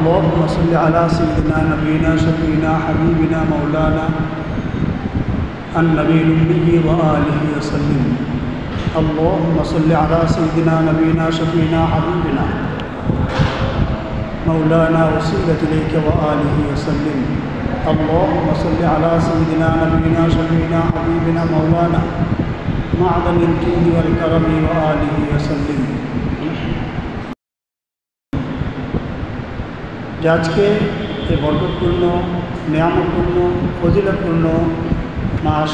اللهم صل على سيدنا نبينا شفينا حبيبنا مولانا النبي الأمي وآله وسلم. اللهم صل على سيدنا نبينا شفينا حبيبنا مولانا وسيلة إليك وآله وسلم. اللهم صل على سيدنا نبينا شفينا حبيبنا مولانا معدن الجود والكرم وآله وسلم. আজকে এই বরকতপূর্ণ নিয়ামতপূর্ণ ফজিলতপূর্ণ মাস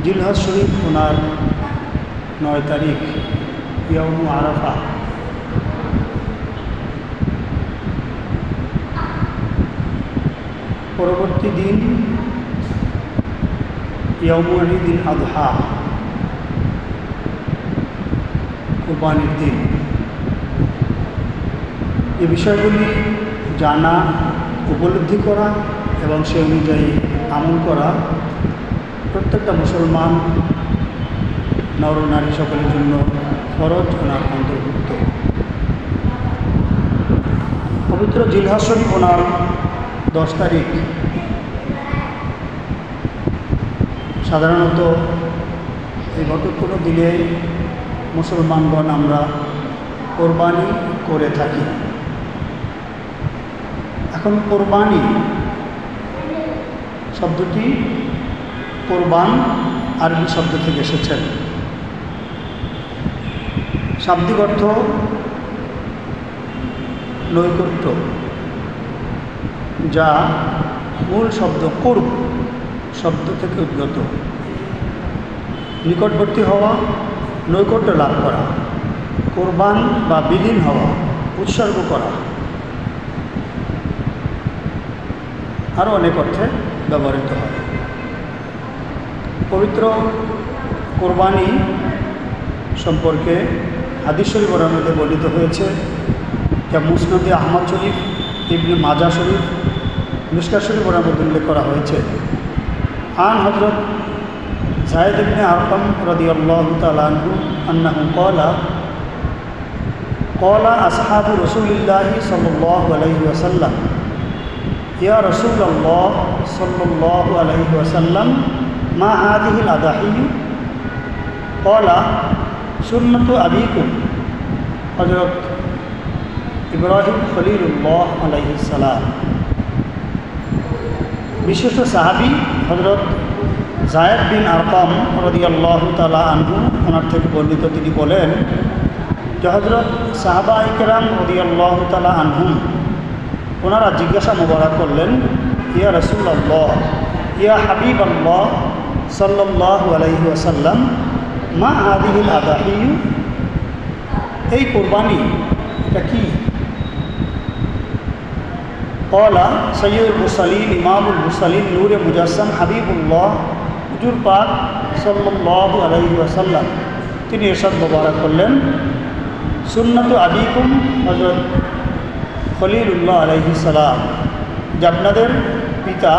জিলহজ শরীফ ওনার 9 তারিখ ইয়াউম আরাফা। পরবর্তী দিন ইয়াউম ঈদুল আযহা, কুরবানির দিন। এই বিষয়গুলি জানা, উপলব্ধি করা এবং সে অনুযায়ী আমল করা প্রত্যেকটা মুসলমান নর নারী সকলের জন্য ফরজ ওনার অন্তর্ভুক্ত। পবিত্র জিলহজ শরীফ ওনার 10 তারিখ। সাধারণত এই বরকতপূর্ণ দিনে মুসলমানগণ আমরা কোরবানি করে থাকি। এখন কোরবানি শব্দটি কোরবান আরবি শব্দ থেকে এসেছেন। শাব্দিক অর্থ নৈকট্য, যা মূল শব্দ কুরব শব্দ থেকে উদ্গত। নিকটবর্তী হওয়া, নৈকট্য লাভ করা। কোরবান বা বিলীন হওয়া, উৎসর্গ করা, আরও অনেক অর্থে ব্যবহৃত হয়। পবিত্র কোরবানি সম্পর্কে হাদিস শরীফের মধ্যে বর্ণিত হয়েছে, যা মুসনাদে আহমদ শরীফ, ইবনে মাজা শরীফ, মিশকাত শরীফের মধ্যে উল্লেখ করা হয়েছে। আন হযরত যায়েদ ইবনে আরকাম রাদিয়াল্লাহু তাআলা আনহু আন্নাহু ক্বালা আসহাবু রাসূলিল্লাহি সাল্লাল্লাহু আলাইহি ওয়াসাল্লাম ইয়া রাসূলাল্লাহ সাল্লাল্লাহু আলাইহি ওয়াসাল্লাম মা হাযিহিল আদাহি? ক্বালা সুন্নাতু আবিকুম। হযরত ইব্রাহিম খলিলুল্লাহ আলাইহিস সালাম, বিশিষ্ট সাহাবী হযরত যায়েদ বিন আরকাম রাদিয়াল্লাহু তাআলা আনহু ওনার থেকে বর্ণিত, তিনি বলেন যে হযরত সাহাবায়ে কেরাম রাদিয়াল্লাহু তাআলা আনহুম ওনারা জিজ্ঞাসা মোবারক করলেন, ইয়া রাসূলুল্লাহ, ইয়া হাবিবাল্লাহ সাল্লাল্লাহু আলাইহি ওয়াসাল্লাম মা হাযিহিল আদাহি? এই কোরবানি এটা কি? ক্বালা সাইয়্যিদুল মুরসালিন ইমামুল মুরসালিন নূরে মুজাসসাম হাবিবুল্লাহ হুজুর পাক সাল্লাল্লাহু আলাইহি ওয়াসাল্লাম তিনি ইরশাদ মোবারক করলেন, সুন্নাতু আবিকুম হযরত খলিলুল্লাহ আলাইহিস সালাম, যে আপনাদের পিতা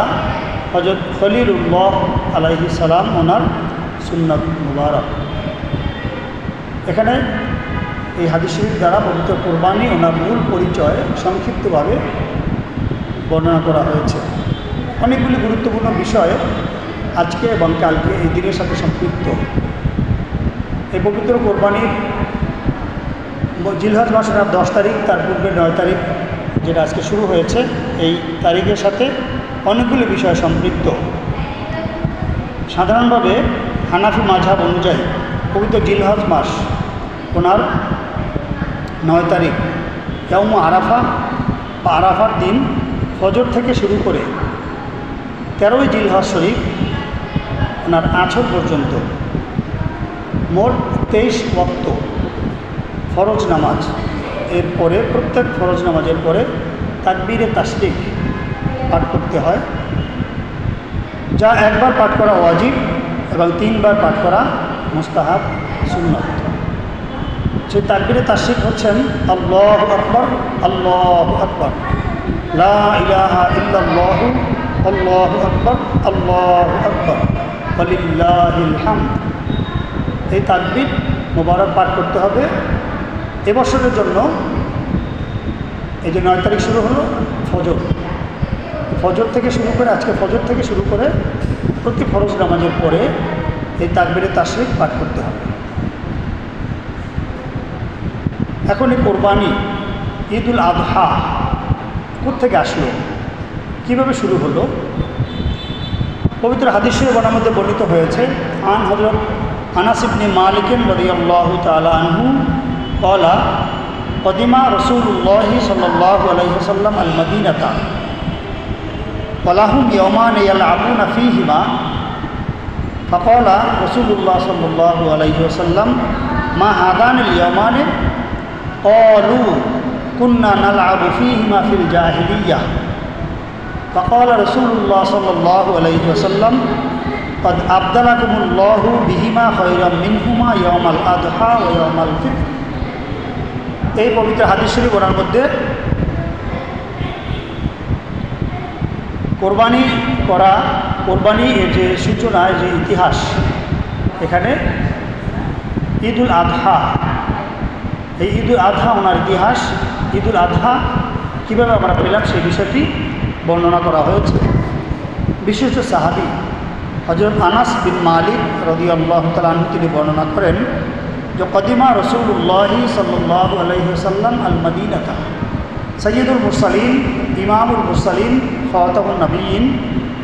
হযরত খলিলুল্লাহ আলাইহিস সালাম ওনার সুন্নাত মুবারক। এখানে এই হাদিস শরীফ দ্বারা পবিত্র কোরবানি ওনার মূল পরিচয় সংক্ষিপ্তভাবে বর্ণনা করা হয়েছে। অনেকগুলি গুরুত্বপূর্ণ বিষয় আজকে এবং কালকে এই দিনের সাথে সম্পৃক্ত। এই পবিত্র কোরবানির জিলহজ মাসের 10 তারিখ, তার পূর্বে 9 তারিখ যেটা আজকে শুরু হয়েছে, এই তারিখের সাথে অনেকগুলি বিষয় সম্পৃক্ত। সাধারণভাবে হানাফি মাযহাব অনুযায়ী পবিত্র জিলহজ মাস ওনার 9 তারিখ ইয়াউম আরাফা বা আরাফার দিন ফজর থেকে শুরু করে 13ই জিলহজ শরীফ ওনার আছর পর্যন্ত মোট 23 ওয়াক্ত ফরজ নামাজ। এরপরে প্রত্যেক ফরজ নামাজের পরে তাকবীরে তাসবিহ পাঠ করতে হয়, যা একবার পাঠ করা ওয়াজিব এবং 3 বার পাঠ করা মুস্তাহাব সুন্নত। সেই তাকবীরে তাসবিহ হচ্ছেন আল্লাহু আকবার, আল্লাহু আকবার, লা ইলাহা ইল্লাল্লাহু, আল্লাহু আকবার, আল্লাহু আকবার, ওয়ালিল্লাহিল হামদ। এই তাকবীর মোবারক পাঠ করতে হবে। এবছরের জন্য এই যে 9 তারিখ শুরু হলো ফজর, ফজর থেকে শুরু করে আজকে ফজর থেকে শুরু করে প্রতি ফরজ নামাজের পরে এই তাকবীরে তাশরিক পাঠ করতে হবে। এখন এই কোরবানি ঈদুল আযহা কোত্থেকে আসলো, কীভাবে শুরু হলো? পবিত্র হাদিস শরীফের মধ্যে বর্ণিত হয়েছে, আন হযরত আনাস ইবনে মালিক রাদিয়াল্লাহু তাআলা আনহু قال قدم رسول الله صلى الله عليه وسلم المدينة ولهم يومان يلعبون فيهما فقال رسول الله صلى الله عليه وسلم ما هذان اليومان قالوا كنا نلعب فيهما في الجاهلية فقال رسول الله صلى الله عليه وسلم قد أبدلكم الله بهما خيرا منهما يوم الأضحى ويوم الفطر। এই পবিত্র হাদিস শরীফ ওনার মধ্যে কোরবানি করা, কোরবানি এর যে সূচনায় যে ইতিহাস, এখানে ঈদুল আযহা, এই ঈদুল আযহা ওনার ইতিহাস, ঈদুল আযহা কীভাবে আমরা পেলাম সেই বিষয়টি বর্ণনা করা হয়েছে। বিশিষ্ট সাহাবী হযরত আনাস বিন মালিক রাদিয়াল্লাহু তাআলা আনহু তিনি বর্ণনা করেন যে কদিমা রাসূলুল্লাহি সাল্লাল্লাহু আলাইহি ওয়াসাল্লাম আল মদিনাতা সৈয়দুল মুরসালিন ইমামুল মুরসালিন খাতামুন নবিয়্যিন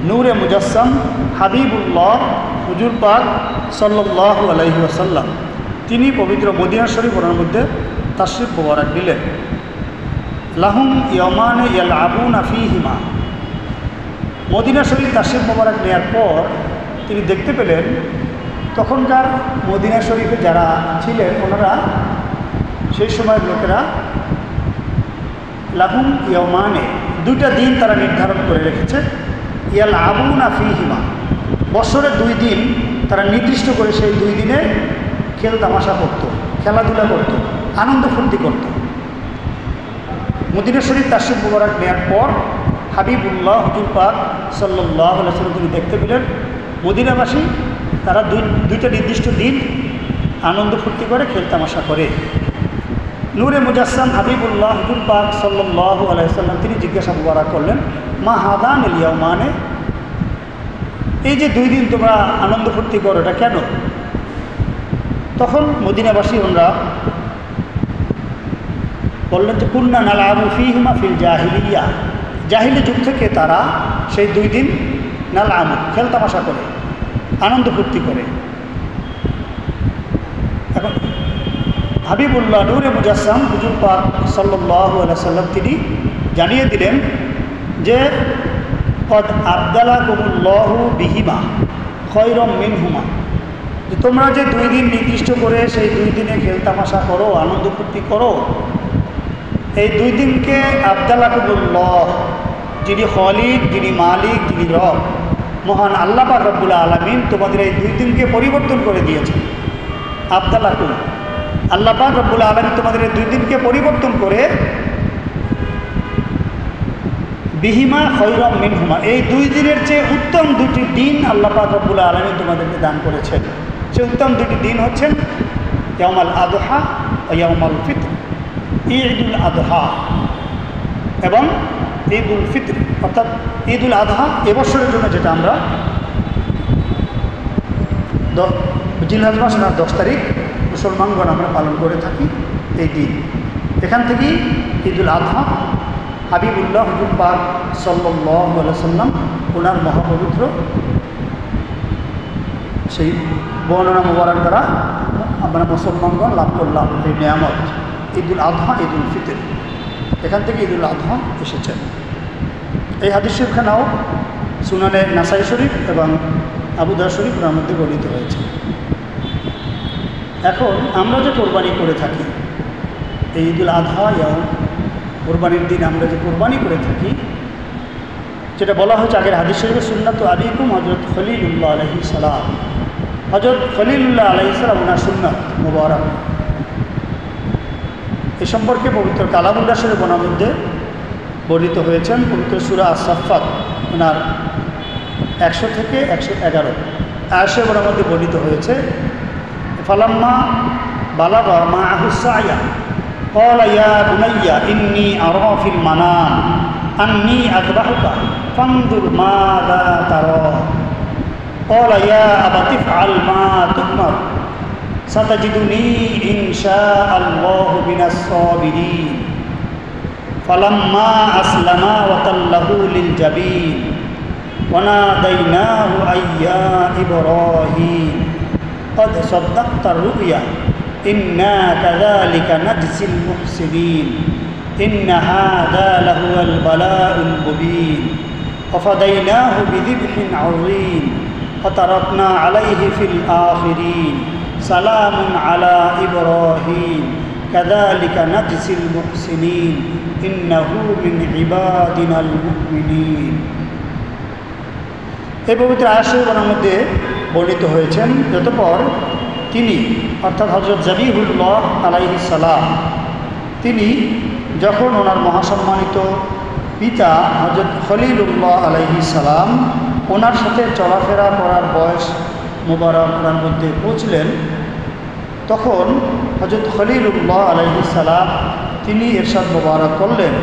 নূরে মুজাসসাম হাবিবুল্লাহ হুজুর পাক সাল্লাল্লাহু আলাইহি ওয়াসাল্লাম তিনি পবিত্র মদিনা শরীফের মধ্যে তাশরিফ মুবারক দিলেন। লাহুম ইয়ামানে ইয়ালআবুনা ফীহিমা, মদিনা শরীফ তাশরিফ মুবারক নেওয়ার পর তিনি দেখতে পেলেন তখনকার মদিনা শরীফে যারা ছিলেন ওনারা সেই সময়ের লোকেরা লাহুম ইয়ামানে, দুইটা দিন তারা নির্ধারণ করে রেখেছে, ইয়ালআবুনা ফীহিমা, বছরে 2 দিন তারা নির্দিষ্ট করে সেই 2 দিনে খেল তামাশা করত, খেলাধুলা করত, আনন্দ ফুর্তি করত। মদিনা শরীফ তাশরিফ মুবারক নেওয়ার পর হাবিবুল্লাহ হুজুর পাক সাল্লাল্লাহু আলাইহি ওয়াসাল্লাম তিনি দেখতে পেলেন মদিনাবাসী তারা দুইটা নির্দিষ্ট দিন আনন্দ ফুর্তি করে খেল তামাশা করে। নূরে মুজাসসাম হাবিবুল্লাহ হুজুর পাক সাল্লাল্লাহু আলাইহি ওয়াসাল্লাম তিনি জিজ্ঞাসা মুবারক করলেন, মা হাদান আল ইয়ামানে, এই যে 2 দিন তোমরা আনন্দ ফুর্তি করো এটা কেন? তখন মদিনাবাসী ওনারা বললেন যে কুন্না নালআবু ফীহিমা ফিল জাহিলিয়া, জাহিলি যুগ থেকে তারা সেই 2 দিন নালআবু খেল তামাশা করে, আনন্দ ফুর্তি করে। এখন হাবিবুল্লাহ নূরে মুজাসসাম হুজুর পাক সাল্লাল্লাহু আলাইহি ওয়াসাল্লাম তিনি জানিয়ে দিলেন যে কদ আবদালাকুমুল্লাহু বিহিমা খয়রাম মিনহুমা, যে তোমরা যে 2 দিন নির্দিষ্ট করে সেই 2 দিনে খেল তামাশা করো, আনন্দ ফুর্তি করো, এই 2 দিনকে আবদালাকুমুল্লাহ, যিনি খালিক, যিনি মালিক, যিনি রব, মহান আল্লাহ পাক রব্বুল আলামিন তোমাদের এই 2 দিনকে পরিবর্তন করে দিয়েছেন। আবদালাকুম, আল্লাহ পাক রব্বুল আলামিন তোমাদের এই 2 দিনকে পরিবর্তন করে বিহিমা খয়রাম মিনহুমা, এই 2 দিনের চেয়ে উত্তম 2টি দিন আল্লাহ পাক রব্বুল আলামিন তোমাদেরকে দান করেছেন। সেই উত্তম 2টি দিন হচ্ছেন ইয়াউমুল আযহা ও ইয়াউমুল ফিতর, ঈদুল আযহা এবং ঈদুল ফিতর। অর্থাৎ ঈদুল আযহা এবছরের জন্য যেটা আমরা জিলহজ মাসের 10 তারিখ মুসলমানগণ আমরা পালন করে থাকি এই দিন, এখান থেকেই ঈদুল আযহা হাবিবুল্লাহ হুজুর পাক সাল্লাল্লাহু আলাইহি ওয়াসাল্লাম ওনার মহাপবিত্র সেই বর্ণনা মুবারক দ্বারা আমরা মুসলমানগণ লাভ করলাম এই নিয়ামত ঈদুল আযহা, ঈদুল ফিতর, এখান থেকে ঈদুল আযহা এসেছেন। এই হাদিস শরীফখানাও সুনানে নাসাই শরীফ এবং আবু দাউদ শরীফ ওনার মধ্যে বর্ণিত হয়েছে। এখন আমরা যে কোরবানি করে থাকি এই ঈদুল আযহা ইয়াউম কোরবানির দিন আমরা যে কোরবানি করে থাকি, যেটা বলা হয়েছে আগের হাদিস শরীফে সুন্নাতু আবিকুম হযরত খলিলুল্লাহ আলাইহিস সালাম, হযরত খলিলুল্লাহ আলাইহিস সালাম ওনার সুন্নাত মুবারক। এ সম্পর্কে পবিত্র কালামুল্লাহ শরীফ ওনার মধ্যে বর্ণিত হয়েছেন। পবিত্র সূরা আস-সাফফাত ওনার 100 থেকে 111 আয়াতের ওনার মধ্যে বর্ণিত হয়েছে, ফালাম্মা বালাগা মাআহু সায়া, قال يا بني إني أرى في المنام أني أذبحك فانظر ماذا ترى قال يا أبت افعل ما تؤمر ستجدني إن شاء الله من الصابرين فلما أسلما وتله للجبين وناديناه أن يا إبراهيم قد صدقت الرؤيا إنا كذلك نجزي المحسنين إن هذا لهو البلاء المبين وفديناه بذبح عظيم وتركنا عليه في الآخرين سلام على إبراهيم كذلك نجزي المحسنين إنه من عبادنا المؤمنين। এই পবিত্র আয়াতের মধ্যে বর্ণিত হয়েছেন যতপর তিনি অর্থাৎ হযরত জাবিহুল্লাহ আলাইহিস সালাম তিনি যখন ওনার মহাসম্মানিত পিতা হযরত খলিলুল্লাহ আলাইহিস সালাম ওনার সাথে চলাফেরা করার বয়স মুবারক ওনার মধ্যে পৌঁছলেন, তখন হযরত খলিলুল্লাহ আলাইহিস সালাম তিনি ইরশাদ মুবারক করলেন,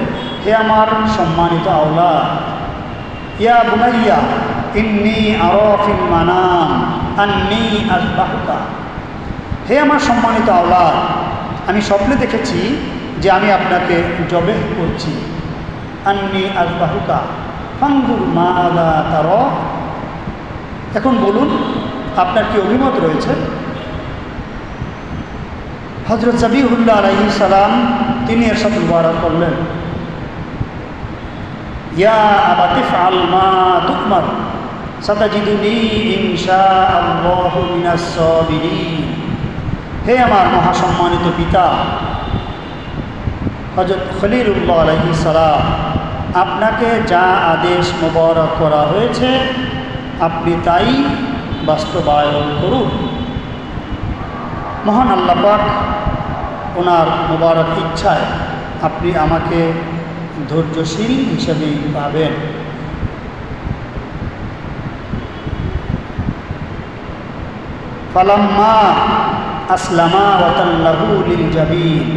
হে আমার সম্মানিত আওলাদ, ইয়া বুনাইয়া ইন্নী আরা ফিল মানাম আন্নী আযবাহুকা, হে আমার সম্মানিত আওলাদ, আমি স্বপ্নে দেখেছি যে আমি আপনাকে জবেহ করছি। আন্নী আযবাহুকা ফানজুর মাযা তারা, এখন বলুন আপনার কি অভিমত রয়েছে। হযরত জাবিহুল্লাহ আলাইহিস সালাম তিনি ইরশাদ মুবারক করলেন, ইয়া আবাতি ইফআল মা তু'মার সাতাজিদুনি ইনশাআল্লাহু মিনাস সাবিরিন, হে আমার মহাসম্মানিত পিতা হযরত খলিলুল্লাহ আলাইহিস সালাম, আপনাকে যা আদেশ মোবারক করা হয়েছে আপনি তাই বাস্তবায়ন করুন। মহান আল্লাহ পাক ওনার মোবারক ইচ্ছায় আপনি আমাকে ধৈর্যশীল হিসেবেই পাবেন। ফালাম্মা আসলামা ওয়া তাল্লাহু লিল জাবিন,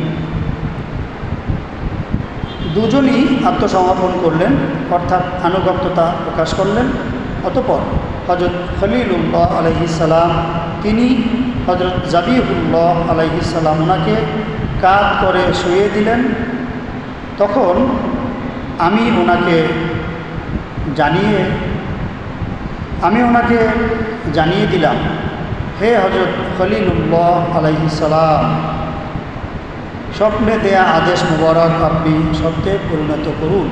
দুজনই আত্মসমর্পণ করলেন অর্থাৎ আনুগত্যতা প্রকাশ করলেন। অতঃপর হযরত খলিলুল্লাহ আলাইহিস সালাম তিনি হযরত জাবিহুল্লাহ আলাইহিস সালাম ওনাকে কাঁধ করে শুইয়ে দিলেন। তখন আমি ওনাকে জানিয়ে দিলাম, হে হযরত খলিলুল্লাহ আলাইহিস সালাম, স্বপ্নে দেয়া আদেশ মুবারক আপনি সত্যে পরিণত করুন।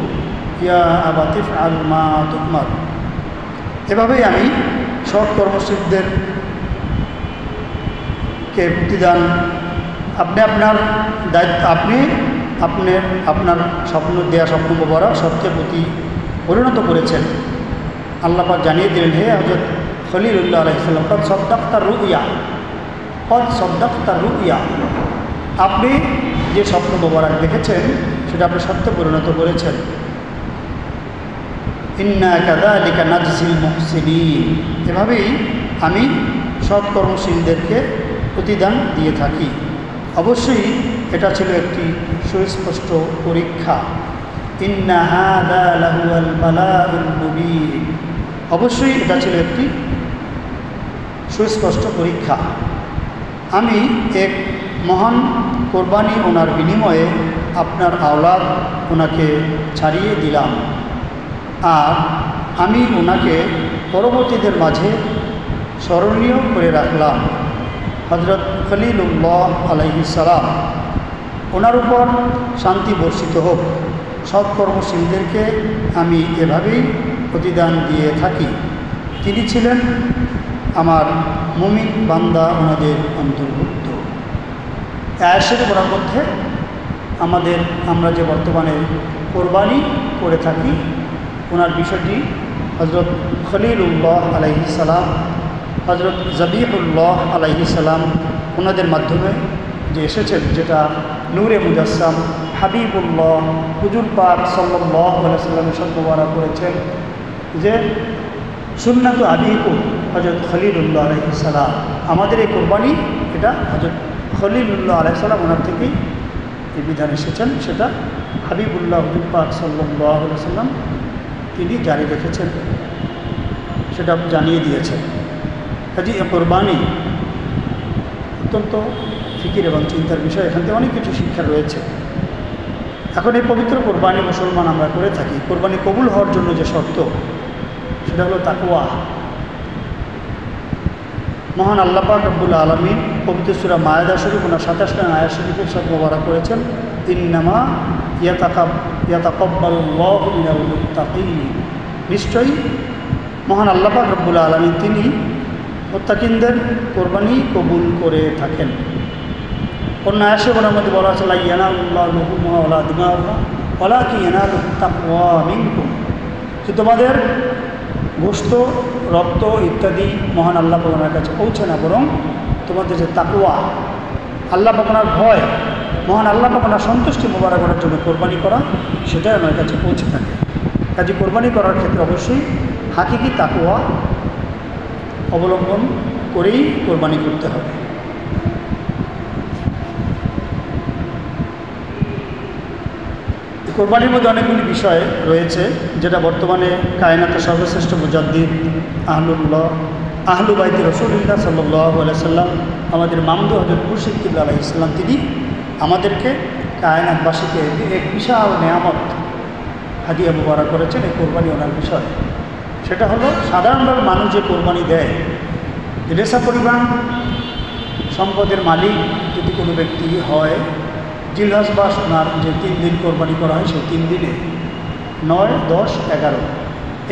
ইয়া আবাতি ইফআল মা তু'মার, এভাবেই আমি সৎ কর্মশীলদেরকে প্রতিদান আপনি আপনার দায়িত্ব আপনার স্বপ্ন দেয়া স্বপ্ন মুবারক সত্যের প্রতি পরিণত করেছেন। আল্লাহ পাক জানিয়ে দিলেন, হে হযরত খলিলুল্লাহ আলাইহিস সালাম, কদ সাদ্দাকতা রুইয়া, আপনি যে স্বপ্ন মুবারক দেখেছেন সেটা আপনি সত্য পরিণত করেছেন। ইন্না কাযালিকা নাজজিল মুহসিনিন, এভাবেই আমি সৎ কর্মশীলদেরকে প্রতিদান দিয়ে থাকি। অবশ্যই এটা ছিল একটি সুস্পষ্ট পরীক্ষা। ইন্না হাযা লাহুয়াল বালাউল মুবিন, অবশ্যই এটা ছিল একটি সুস্পষ্ট পরীক্ষা। আমি এক মহান কোরবানি ওনার বিনিময়ে আপনার আওলাদ ওনাকে ছাড়িয়ে দিলাম, আর আমি ওনাকে পরবর্তীদের মাঝে স্মরণীয় করে রাখলাম। হযরত খলিলুল্লাহ আলাইহিস সালাম, ওনার উপর শান্তি বর্ষিত হোক, সৎকর্মশীলদেরকে আমি এভাবেই প্রতিদান দিয়ে থাকি। তিনি ছিলেন আমার মুমিন বান্দা ওনাদের অন্তর্ভুক্ত। আয়াতের পড়ার মধ্যে আমরা যে বর্তমানে কোরবানি করে থাকি ওনার বিষয়টি হযরত খলিলুল্লাহ আলাইহিস সালাম, হযরত জাবিহুল্লাহ আলাইহিস সালাম ওনাদের মাধ্যমে যে এসেছেন, যেটা নূরে মুজাসসাম হাবিবুল্লাহ হুজুর পাক সাল্লাল্লাহু আলাইহি ওয়াসাল্লামের সাথে মুবারক করেছেন যে সুন্নাতু আবিকুম হযরত খলিলুল্লাহ আলাইহিস সালাম, আমাদের এই কোরবানি এটা হযরত খলিলুল্লাহ আলাইহিস সালাম ওনার থেকেই এই বিধান এসেছেন সেটা হাবিবুল্লাহ হুজুর পাক সাল্লাল্লাহু আলাইহি ওয়াসাল্লাম তিনি জারি রেখেছেন, সেটা জানিয়ে দিয়েছেন। কাজে কোরবানি অত্যন্ত ফিকির এবং চিন্তার বিষয়, এখান থেকে অনেক কিছু শিক্ষা রয়েছে। এখন এই পবিত্র কোরবানি মুসলমান আমরা করে থাকি। কোরবানি কবুল হওয়ার জন্য যে শর্ত সেটা হলো তাকওয়া। মহান আল্লাহ পাক রব্বুল আলামিন পবিত্র সূরা মায়েদা শরীফ ২৭ নং আয়াত শরীফের সাথে মোবারক করেছেন, ইন্নামা ইয়াতাকাব্বালুল্লাহু মিনাল মুত্তাকিন। নিশ্চয়ই মহান আল্লাহ পাক রব্বুল আলামিন তিনি মুত্তাকিনদের কোরবানি কবুল করে থাকেন। অন্য আয়াতে ওনার মধ্যে বলা আছে, লা ইয়ানালুল্লাহু লুহুমুহা ওয়ালা দিমাউহা ওয়ালাকিন ইয়ানালুহুত তাকওয়া মিনকুম। যে তোমাদের গোশত, রক্ত ইত্যাদি মহান আল্লাহ পাকের কাছে পৌঁছে না, বরং তোমাদের যে তাকওয়া, আল্লাহ পাকের ভয়, মহান আল্লাহ পাকের সন্তুষ্টি মোবারক করার জন্য কোরবানি করা, সেটাই আমার কাছে পৌঁছে থাকে। কাজে কোরবানি করার ক্ষেত্রে অবশ্যই হাকিকি তাকওয়া অবলম্বন করেই কোরবানি করতে হবে। কোরবানির মধ্যে অনেকগুলি বিষয় রয়েছে, যেটা বর্তমানে কায়নাতের সর্বশ্রেষ্ঠ মুজাদ্দিদ আহলু বাইতি রাসূলুল্লাহ সাল্লাল্লাহু আলাইহি সাল্লাম আমাদের মামদু হযরত মুর্শিদ কিবলা আলাইহিস সালাম তিনি আমাদেরকে কায়নাতবাসীকে এক বিশাল নেয়ামত হাদিয়া মুবারক করেছেন। এই কোরবানি ওনার বিষয়, সেটা হলো সাধারণভাবে মানুষ যে কোরবানি দেয়, রেসা পরিমাণ সম্পদের মালিক যদি কোনো ব্যক্তি হয়, জিলহজ মাস ওনার যে 3 দিন কোরবানি করা হয়, সেই 3 দিনে 9, 10, 11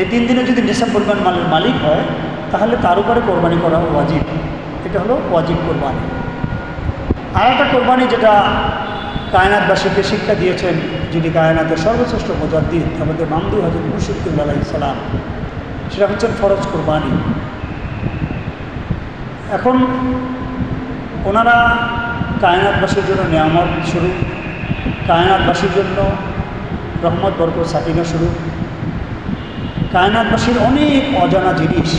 এই 3 দিনে যদি নিসাব পরিমাণ মালের মালিক হয়, তাহলে তার উপরে কোরবানি করা ওয়াজিব। এটা হলো ওয়াজিব কোরবানি। আর একটা কোরবানি যেটা কায়নাতবাসীকে শিক্ষা দিয়েছেন যিনি কায়নাতের সর্বশ্রেষ্ঠ মুজাদ্দিদ আমাদের মামদু হযরত মুর্শিদ কিবলা আলাইহিস সালাম, সেটা হচ্ছে ফরজ কোরবানি। এখন ওনারা কায়নাতবাসীর জন্য নিয়ামত স্বরূপ, কায়নাতবাসীর জন্য রহমত বরকত সাকিনা স্বরূপ, কায়নাতবাসীর অনেক অজানা জিনিস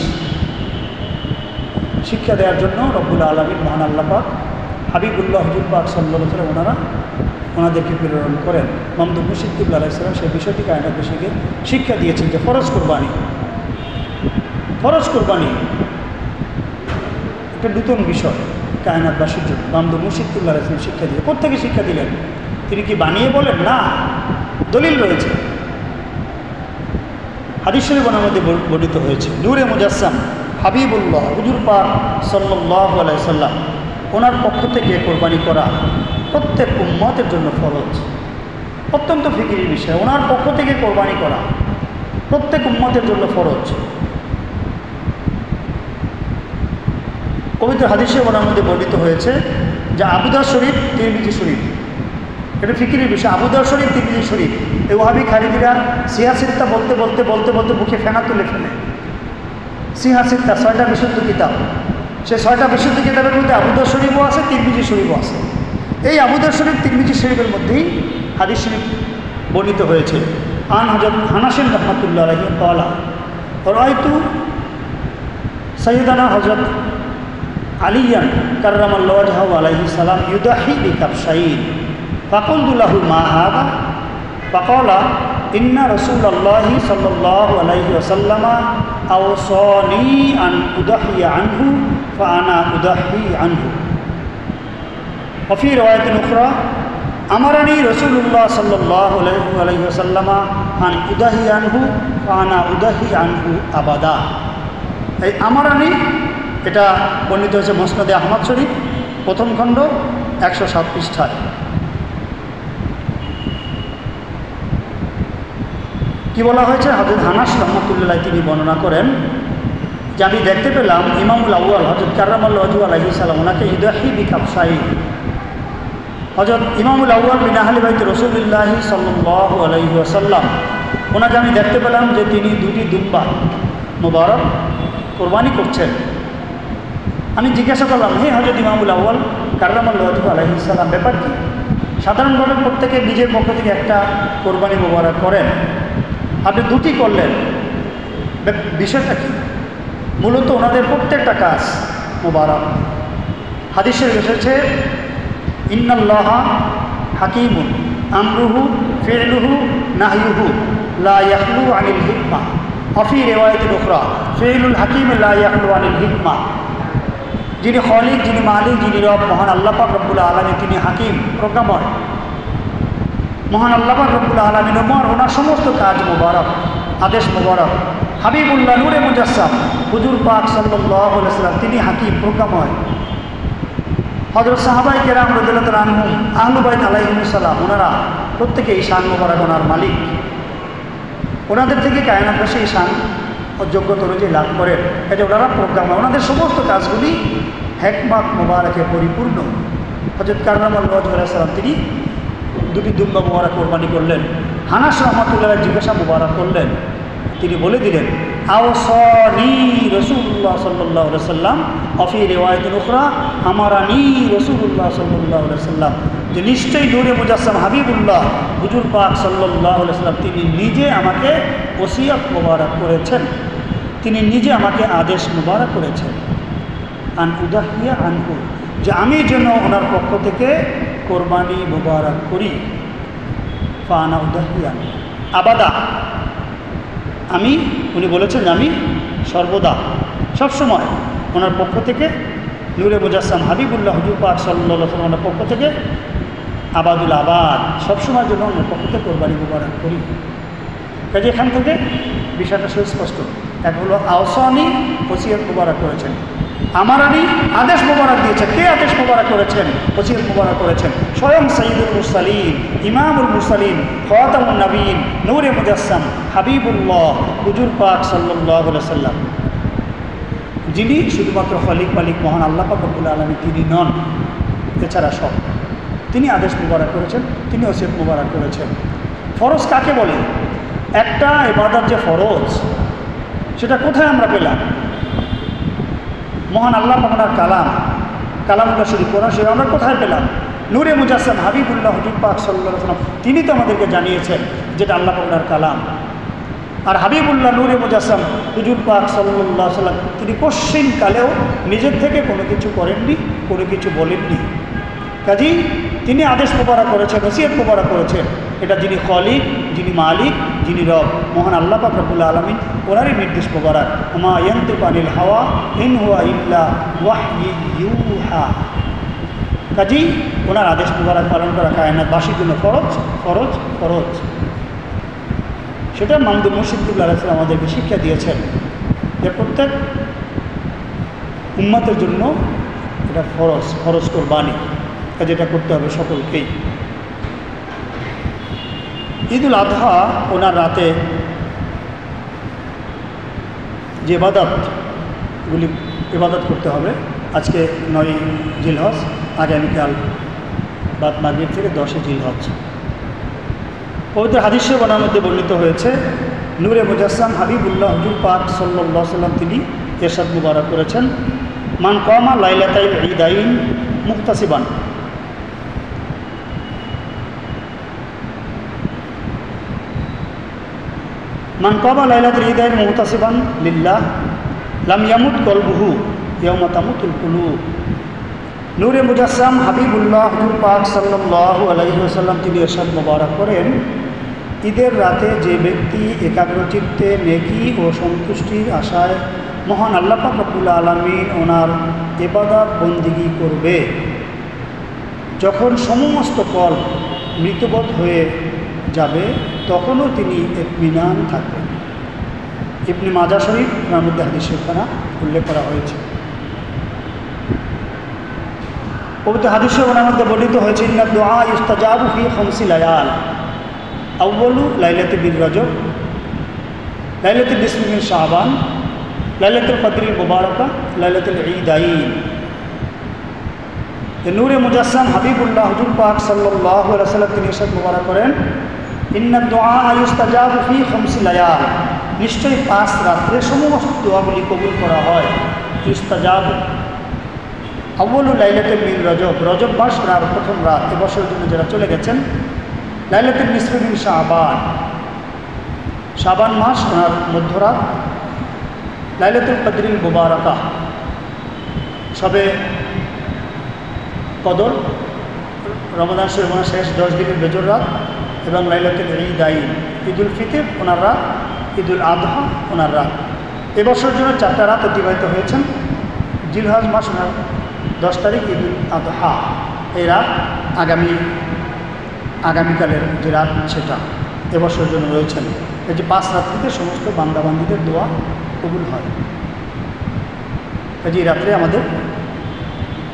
শিক্ষা দেওয়ার জন্য রব্বুল আলামিন মহান আল্লাহ পাক হাবিবুল্লাহ হুজুর পাক সাল্লাল্লাহু আলাইহি ওয়াসাল্লাম ওনাদেরকে প্রেরণ করেন। মামদু মুর্শিদ কিবলা আলাইহিস সালাম সেই বিষয়টি কায়নাতবাসীকে শিক্ষা দিয়েছেন যে ফরজ কোরবানি একটা নতুন বিষয় কায়নাতবাসীর জন্য। মামদু মুর্শিদ কিবলা আলাইহিস সালাম শিক্ষা দিলেন। কোত্থেকে শিক্ষা দিলেন? তিনি কি বানিয়ে বলেন? না, দলিল রয়েছে। হাদিস শরীফের মধ্যে বর্ণিত হয়েছে, নূরে মুজাসসাম হাবিবুল্লাহ হুজুর পাক সাল্লাল্লাহু আলাইহি সাল্লাম ওনার পক্ষ থেকে কোরবানি করা প্রত্যেক উম্মতের জন্য ফরজ। অত্যন্ত ফিকিরের বিষয়, ওনার পক্ষ থেকে কোরবানি করা প্রত্যেক উম্মতের জন্য ফরজ। পবিত্র হাদিসে ওনার মধ্যে বর্ণিত হয়েছে যে আবু দাউদ শরীফ, তিরমিজি শরীফ, এটা ফিকিরের বিষয়। আবু দাউদ শরীফ, তিরমিজি শরীফ, এই ওয়াহাবি খারিজিরা সিয়াসিত্তা বলতে বলতে বলতে বলতে মুখে ফেনা তুলে ফেলে। সিহাসিত্তা 6টা বিশুদ্ধ কিতাব, সেই 6টা বিশুদ্ধ কিতাবের মধ্যে আবু দাউদ শরীফও আছে, তিরমিজি শরীফও আছে। এই আবু দাউদ শরীফ, তিরমিজি শরীফের মধ্যেই হাদিস শরীফ বর্ণিত হয়েছে। আন হযরত আনাস রাহমাতুল্লাহ আলাইহি ক্বালা রাআইতু সাইয়্যিদানা হযরত আলিয়ান কাররামাল্লাহু ওয়াজহাহু আলাইহিস সালাম ইউদাহি বিকাবশাইন ফাকুলতু লাহু মা হাযা ফাকালা ইন্না রাসূলুল্লাহি সাল্লাল্লাহু আলাইহি ওয়াসাল্লাম আওসানি আন উদাহিয়া আনহু ফাআনা উদাহি আনহু। ওয়া ফি রিওয়ায়াতিন উখরা আমারানি রাসূলুল্লাহ সাল্লাল্লাহু আলাইহি ওয়াসাল্লাম আন উদাহি আনহু ফাআনা উদাহি আনহু আবাদা। এই আমারানি এটা বর্ণিত হয়েছে মুসনাদে আহমদ শরীফ প্রথম খণ্ড 107 পৃষ্ঠায়। কি বলা হয়েছে? হযরত আনাস রাহমাতুল্লাহ তিনি বর্ণনা করেন যে আমি দেখতে পেলাম ইমামুল আউয়াল হযরত কাররামাল্লাহু ওয়াজহু আলাইহিস সালাম ওনাকে ইউদাহি বিকাবশাইন, হযরত ইমামুল আউয়াল মিন আহলি বাইত রাসূলুল্লাহ সাল্লাল্লাহু আলাইহি ওয়াসাল্লাম ওনাকে আমি দেখতে পেলাম যে তিনি 2টি দুম্বা মোবারক কোরবানি করছেন। আমি জিজ্ঞাসা করলাম, হে হযরত ইমামুল আউয়াল কাররামাল্লাহু ওয়াজহু আলাইহিস সালাম, ব্যাপার কি? সাধারণভাবে প্রত্যেকে নিজের পক্ষ থেকে একটা কোরবানি মোবারক করেন, আপনি 2টি করলেন, বিষয়টা কি? মূলত ওনাদের প্রত্যেকটা কাজ মোবারক। হাদিসে এসেছে ইন্নাল্লাহা হাকিমুন আমরুহু ফি'লুহু নাহয়ুহু লা ইয়াখলু আনিল হিকমা অফি রিওয়ায়াতিন উখরা ফি'লুল হাকিম লা ইয়াখলু আনিল হিকমা। যিনি খলিক, যিনি মালিক, যিনি রব, মহান আল্লাহ পাক রব্বুল আলামিন, তিনি হাকিম, প্রজ্ঞাময়। মহান আল্লাহ পাক রব্বুল আলামিন ওনার সমস্ত কাজ মোবারক, আদেশ মোবারক। হাবিবুল্লাহ নূরে মুজাসসাম হুজুর পাক সাল্লাল্লাহু আলাইহি ওয়াসাল্লাম, তিনি হাকিম, প্রজ্ঞাময়। হযরত সাহাবায়ে কেরাম রাদিয়াল্লাহু তাআলা আনহুম, আহলে বাইত আলাইহিমুস সালাম, ওনারা প্রত্যেকেই শান মোবারক ওনার মালিক। ওনাদের থেকে কায়নাতবাসী এই শান যোগ্যতা অনুযায়ী লাভ করেন। এটা ওনারা প্রজ্ঞাময়, ওনাদের সমস্ত কাজগুলি হিকমত মোবারকে পরিপূর্ণ। হযরত কাররামাল ওয়াজহ আলাইহিস সালাম, তিনি দুটি দুম্বা মোবারক কোরবানি করলেন। হানাস রহমাতুল্লাহ জিজ্ঞাসা মোবারক করলেন, তিনি বলে দিলেন আওসানি রাসূলুল্লাহ সাল্লাল্লাহু আলাইহি ওয়াসাল্লাম অফি রিওয়ায়াতিন উখরা আমারানি রাসূলুল্লাহ সাল্লাল্লাহু আলাইহি ওয়াসাল্লাম, যে নিশ্চয়ই নূরে মুজাসসাম হাবিবুল্লাহ হুজুর পাক সাল্লাল্লাহু আলাইহি ওয়াসাল্লাম, তিনি নিজে আমাকে ওসিয়ত মোবারক করেছেন, তিনি নিজে আমাকে আদেশ মোবারক করেছেন আন উদাহিয়া আনহু, যে আমি যেন ওনার পক্ষ থেকে কোরবানি মোবারক করি। ফানা উদাহিয়া আবাদা, আমি, উনি বলেছেন যে আমি সর্বদা সবসময় ওনার পক্ষ থেকে নূরে মুজাসসাম হাবিবুল্লাহ হুজুর পাক সাল্লাল্লাহু আলাইহি ওয়াসাল্লামের পক্ষ থেকে আবাদুল আবাদ, সবসময় জন্য ওনার পক্ষ থেকে কোরবানি মোবারক করি। কাজে এখান থেকে বিষয়টা সুস্পষ্ট। এক হলো আওসানি, ওসিয়ত মোবারক করেছেন। আমারানি, আদেশ মোবারক দিয়েছেন। কে আদেশ মোবারক করেছেন, ওসিয়ত মোবারক করেছেন? স্বয়ং সাইয়্যিদুল মুরসালিন, ইমামুল মুরসালিন, খাতামুন নবীন, নূরে মুজাসসাম হাবিবুল্লাহ হুজুর পাক সাল্লাল্লাহু আলাইহি ওয়াসাল্লাম, যিনি শুধুমাত্র খলিক মালিক মহান আল্লাহ পাক রব্বুল আলামিন তিনি নন, এছাড়া সব। তিনি আদেশ মোবারক করেছেন, তিনি ওসিয়ত মোবারক করেছেন। ফরজ কাকে বলে? একটা ইবাদত যে ফরজ, সেটা কোথায় আমরা পেলাম? মহান আল্লাহ পাকের কালামুল্লাহ শরীফ, কোরআন শরীফ আমরা কোথায় পেলাম? নূরে মুজাসসাম হাবিবুল্লাহ হুজুর পাক সাল্লাল্লাহু আলাইহি ওয়াসাল্লাম, তিনি তো আমাদেরকে জানিয়েছেন যেটা আল্লাহ পাকের কালাম। আর হাবিবুল্লাহ নূরে মুজাসসাম হুজুর পাক সাল্লাল্লাহু আলাইহি ওয়াসাল্লাম, তিনি পশ্চিমকালেও নিজের থেকে কোনো কিছু করেননি, কোনো কিছু বলেননি। কাজেই তিনি আদেশ মোবারক করেছেন, ওসিয়ত মোবারক করেছেন। এটা যিনি খলিক, যিনি মালিক, যিনি রব, মহান আল্লাহ পাক রব্বুল আলামিন, ওনারই নির্দেশ মোবারক। ওমা ইয়ানতিকু আনিল হাওয়া ইন হুয়া ইল্লা ওয়াহয়ু ইউহা। কাজেই ওনার আদেশ মোবারক পালন করা কায়নাতবাসীর জন্য ফরজ, ফরজ, ফরজ। সেটা মামদুদ মুর্শিদুল্লাহ আলাইহিস সালাম আমাদেরকে শিক্ষা দিয়েছেন যে প্রত্যেক উম্মতের জন্য এটা ফরজ, ফরজ কোরবানি, কাজে এটা করতে হবে সকলকেই। ঈদুল আজহা ওনার রাতে যে ইবাদত করতে হবে, আজকে 9 জিলহজ, আগামীকাল বাদ মাগরিব থেকে 10 জিলহজ। পবিত্র হাদিস শরীফের মধ্যে বর্ণিত হয়েছে, নূরে মুজাসসাম হাবিবুল্লাহ হুজুর পাক সাল্লাল্লাহু আলাইহি ওয়াসাল্লাম, তিনি ইরশাদ মুবারক করেছেন, মান কামা লাইলাতাইল ঈদাইন মুহতাসিবান, মান কামা লাইলাতাল ঈদাইন মুহতাসিবান লিল্লাহ লাম ইয়ামুত কলবুহু ইয়াওমা তামুতুল কুলুব। নূরে মুজাসসাম হাবিবুল্লাহ হুজুর পাক সাল্লাল্লাহু আলাইহি ওয়াসাল্লাম, তিনি ইরশাদ মুবারক করেন, ঈদের রাতে যে ব্যক্তি একাগ্রচিত্তে নেকি ও সন্তুষ্টির আশায় মহান আল্লাহ পাক রব্বুল আলামিন ওনার ইবাদত বন্দিগি করবে, যখন সমস্ত কল মৃতবৎ হয়ে যাবে, তখনও তিনি ইতমিনান থাকবেন। ইবনে মাজাহ শরীফ ওনার মধ্যে হাদিস শরীফখানা উল্লেখ করা হয়েছে। পবিত্র হাদিস ওনার মধ্যে বর্ণিত হয়েছে, ইন্না দুআ ইস্তাজাবু ফি খামসি লায়াল, আউয়ালু লাইলাতুল রজব, লাইলাতুল নিসফি মিন শাবান, লাইলাতুল কদরিল মুবারাকা, লাইলাতুল ঈদাইন। নূরে মুজাসসাম হাবিবুল্লাহ হুজুর পাক সাল্লাল্লাহু আলাইহি ওয়াসাল্লাম, তিনি ইরশাদ মুবারক করেন, ইন্না দুআ ইস্তাজাবু ফি খামসি লায়াল, নিশ্চয়ই 5 রাত্রে সমস্ত দোয়াগুলি কবুল করা হয়। ইস্তাজাবু আউয়ালু লাইলাতুল মিন রজব, রজব মাস আর প্রথম রাত, এবছরের জন্য যারা চলে গেছেন। লাইলাতুল নিসফি মিন শাবান, শাবান মাস আর মধ্যরাত। লাইলাতুল কদরিল মুবারাকা, সবে কদর রমাদান শরীফ ওনার শেষ 10 দিনের বেজর রাত এবং লাইলাতুল ঈদাইন, ঈদুল ফিতর ওনার রাত, ঈদুল আদহা ওনার রাত। এবছর জন্য 4টা রাত অতিবাহিত হয়েছেন। জিলহজ মাস ওনার 10 তারিখ ঈদুল আদহা, এই রাত আগামীকালের যে রাত সেটা এবছর জন্য রয়েছেন। এই যে 5 রাত্রিতে সমস্ত বান্দাবান্দিদের দোয়া কবুল হয়। এই রাত্রে আমাদের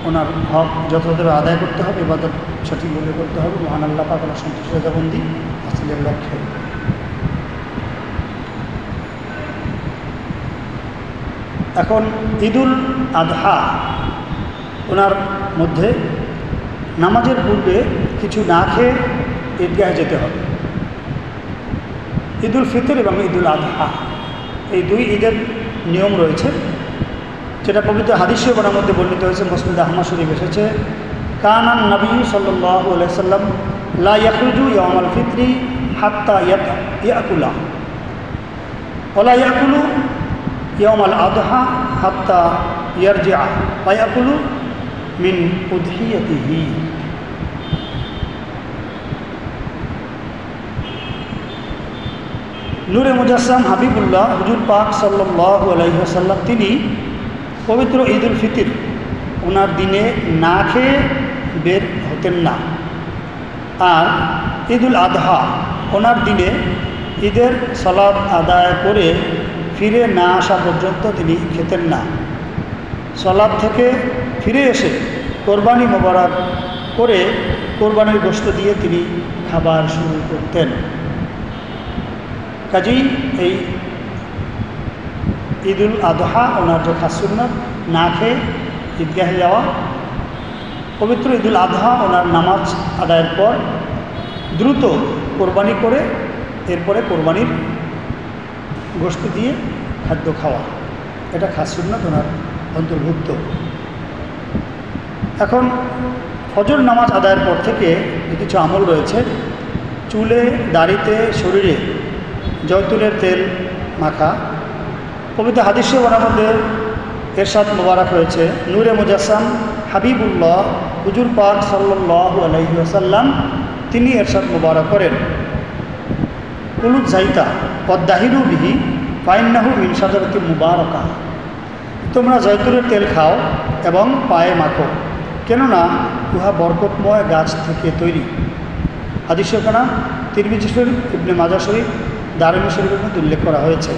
ওনার হক যথাযথভাবে আদায় করতে হবে, ইবাদত সঠিকভাবে করতে হবে, মহান আল্লাহ পাক ওনার সন্তুষ্টতাবন্দি হাসিলের লক্ষ্যে। এখন ঈদুল আদহা ওনার মধ্যে নামাজের পূর্বে কিছু না খেয়ে ঈদগাহে যেতে হবে। ঈদুল ফিতর এবং ঈদুল আদহা এই 2 ঈদের নিয়ম রয়েছে, যেটা পবিত্র হাদিস শরীফের মধ্যে বর্ণিত হয়েছে। মুসনাদ আহমদ শরীফ এসেছে, কানান নবী সাল্লাল্লাহু আলাইহি ওয়াসাল্লাম লা ইয়াখরুজু ইয়াউমাল ফিতরি হাত্তা ইয়াকুলা ওয়া লা ইয়াকুলু ইয়াউমাল আদহা হাত্তা ইয়ারজিআ ওয়া ইয়াকুলু মিন উদহিয়াতিহি। নূরে মুজাসসাম হাবিবুল্লাহ হুজুর পাক সাল্লাল্লাহু আলাইহি ওয়াসাল্লাম তিনি পবিত্র ঈদুল ফিতর ওনার দিনে না খেয়ে বের হতেন না, আর ঈদুল আদহা ওনার দিনে ঈদের সালাত আদায় করে ফিরে না আসা পর্যন্ত তিনি খেতেন না। সালাত থেকে ফিরে এসে কোরবানি মোবারক করে কোরবানির গোশত দিয়ে তিনি খাবার শুরু করতেন। কাজেই এই ঈদুল আদহা ওনার যে খাস সুন্নাত না খেয়ে ঈদগাহে যাওয়া। পবিত্র ঈদুল আদহা ওনার নামাজ আদায়ের পর দ্রুত কোরবানি করে এরপরে কোরবানির গোশত দিয়ে খাদ্য খাওয়া, এটা খাস সুন্নাত ওনার অন্তর্ভুক্ত। এখন ফজর নামাজ আদায়ের পর থেকে কিছু আমল রয়েছে। চুলে, দাড়িতে, শরীরে জয়তুনের তেল মাখা। পবিত্র হাদিস শরীফের মধ্যে এরশাদ মোবারক হয়েছে, নূরে মুজাসসাম হাবিবুল্লাহ হুজুর পাক সাল্লাল্লাহু আলাইহি ওয়াসাল্লাম তিনি এরশাদ মোবারক করেন, কুলুত জাইতা পদ্দাহিরু বিহি ফাইন্নাহু মিন শাজারাতি মুবারাকা। তোমরা জয়তুনের তেল খাও এবং পায়ে মাখো, কেননা উহা বরকতময় গাছ থেকে তৈরি। হাদিস শরীফখানা তিরমিজি শরীফ, ইবনে মাজাহ শরীফ, দারমি শরীফের মধ্যে উল্লেখ করা হয়েছে।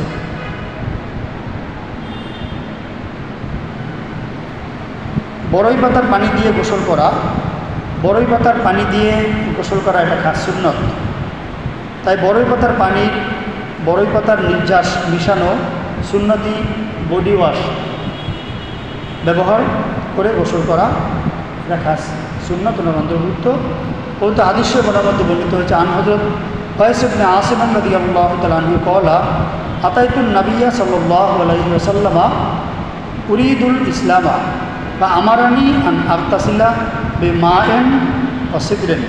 বড়ই পাতার পানি দিয়ে গোসল করা, বড়ই পাতার পানি দিয়ে গোসল করা এটা খাস সুন্নত। তাই বড়ই পাতার নির্যাস মিশানো সুন্নতি বডি ওয়াশ ব্যবহার করে গোসল করা এটা খাস সুন্নত ওনার অন্তর্ভুক্ত। বলতে হাদিস শরীফের মধ্যে বর্ণিত হয়েছে, আন হযরত কয়স ইবনে আসিম রাদিয়াল্লাহু তাআলা আনহু ক্বালা আতাইতুন নাবিয়্যা সাল্লাল্লাহু আলাইহি ওয়াসাল্লাম উরিদুল ইসলামা বা আমারানি আন আগতাসিলা বিমাইন ওয়া সিদরিন।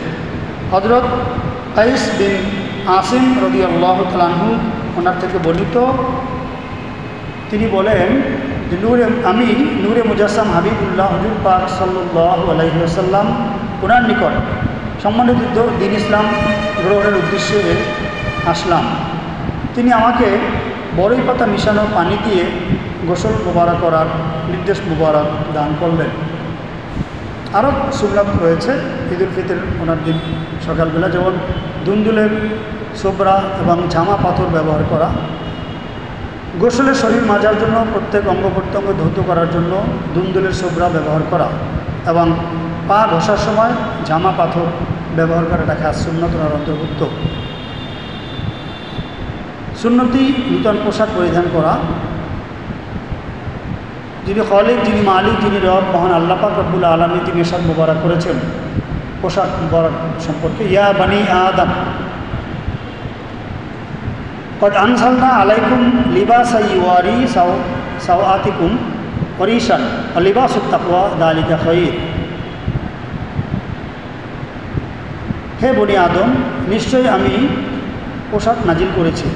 হযরত কয়স বিন আসিম রাদিয়াল্লাহু তাআলা আনহু ওনার থেকে বর্ণিত, তিনি বলেন যে আমি নূরে মুজাসসাম হাবিবুল্লাহ হুজুর পাক সাল্লাল্লাহু আলাইহি ওয়াসাল্লাম ওনার নিকট সম্মানিত দ্বীন ইসলাম গ্রহণের উদ্দেশ্যে আসলাম। তিনি আমাকে বড়ই পাতা মিশানো পানি দিয়ে গোসল মোবারক করার নির্দেশ মোবারক দান করলেন। আরও সুন্নাত রয়েছে ঈদুল ফিতর ওনার দিন সকালবেলা, যেমন দুন্দুলের সোবরা এবং জামা পাথর ব্যবহার করা, গোসলে শরীর মাজার জন্য প্রত্যেক অঙ্গ প্রত্যঙ্গ ধৌত করার জন্য দুন্দুলের সোবরা ব্যবহার করা এবং পা ঘষার সময় জামা পাথর ব্যবহার করাটা খাস সুন্নত ওনার অন্তর্ভুক্ত। সুন্নতি নূতন পোশাক পরিধান করা। যিনি খালিক, যিনি মালিক, যিনি রব মহান আল্লাহ পাক রব্বুল আলামিন তিনি ইরশাদ মুবারক করেছেন পোশাক মুবারক সম্পর্কে, ইয়া বানি আদম কদ আনজালনা আলাইকুম লিবাসা ইউয়ারি সাওআতিকুম ওয়ারিশান ওয়া লিবাসুত তাকওয়া যালিকা খায়র। হে বনি আদম, নিশ্চয়ই আমি পোশাক নাজিল করেছি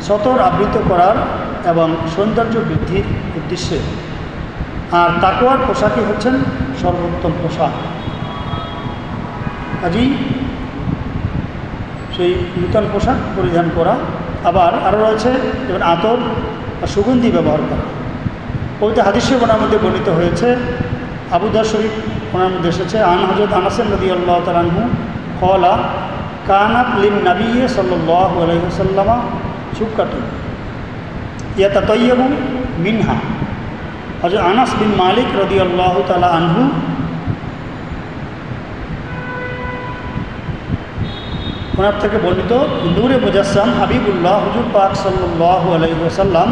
সতর আবৃত করার এবং সৌন্দর্য বৃদ্ধির উদ্দেশ্যে, আর তাকওয়ার পোশাকই হচ্ছেন সর্বোত্তম পোশাক। কাজেই সেই নূতন পোশাক পরিধান করা। আবার আরও রয়েছে যেমন আতর বা সুগন্ধি ব্যবহার করা। পবিত্র হাদিসে ওনার মধ্যে বর্ণিত হয়েছে, আবু দাউদ শরীফ ওনার মধ্যে এসেছে, আন হযরত আনাস রাদিয়াল্লাহু তাআলা আনহু ক্বালা কানাত লিন নবী সাল্লাল্লাহু আলাইহি ওয়াসাল্লাম সুক্কাতুন ইয়াতাতায়্যাবু মিনহা। হযরত আনাস বিন মালিক রাদিয়াল্লাহু তাআলা আনহু ওনার থেকে বর্ণিত, নূরে মুজাসসাম হাবিবুল্লাহ হুজুর পাক সাল্লাল্লাহু আলাইহি ওয়াসাল্লাম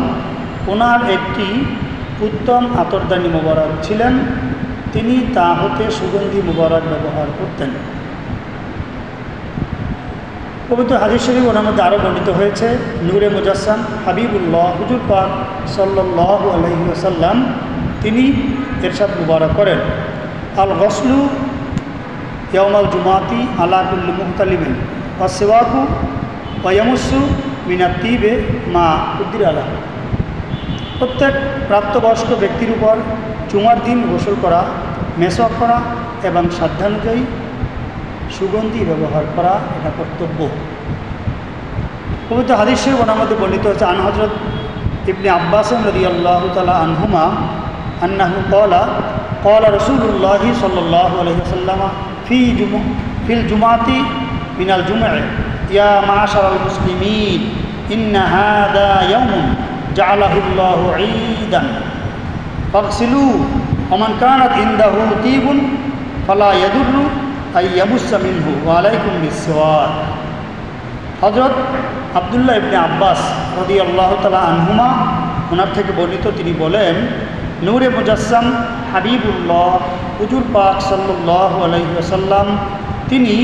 ওনার একটি উত্তম আতরদানি মুবারক ছিলেন, তিনি তা হতে সুগন্ধি মুবারক ব্যবহার করতেন। পবিত্র হাদিস শরীফ ওনার মধ্যে আরও বর্ণিত হয়েছে, নূরে মুজাসসাম হাবিবুল্লাহ হুজুর পাক সাল্লাল্লাহু আলাইহি ওয়াসাল্লাম তিনি ইরশাদ মুবারক করেন, আল গসলু ইয়াউমাল জুমাতি আলা কুল্লি মুহতালিমিন ওয়াসওয়াকু ওয়া ইয়ামুসসু মিনাত তিবে মা কুদ্দির আলা। প্রত্যেক প্রাপ্তবয়স্ক ব্যক্তির উপর জুমার দিন গোসল করা, মেসওয়াক করা এবং সাধ্যানুযায়ী সুগন্ধি ব্যবহার করা এটা কর্তব্য। পবিত্র হাদিস শরীফ ওনার মধ্যে বর্ণিত হচ্ছে, আন হযরত ইবনে আব্বাস রাদিয়াল্লাহু তাআলা আনহুমা আন্নাহু ক্বালা ক্বালা রাসূলুল্লাহি সাল্লাল্লাহু আলাইহি ওয়াসাল্লাম ফিল জুমাতি মিনাল জুমআ ইয়া মা'শারাল মুসলিমিন ইন্না হাযা ইয়াওমুন জা'লাহুল্লাহু ঈদান ফাগসিলু ওয়া মান কানাত ইনদাহু তিবুন ফালা ইয়াদুররু আই ইয়ামুসসা মিনহু ওয়া আলাইকুম বিসওয়াক। হযরত আব্দুল্লাহ ইবনে আব্বাস রাদিয়াল্লাহু তাআলা আনহুমা ওনার থেকে বর্ণিত, তিনি বলেন, নূরে মুজাসসাম হাবিবুল্লাহ হুজুর পাক সাল্লাল্লাহু আলাইহি ওয়াসাল্লাম তিনি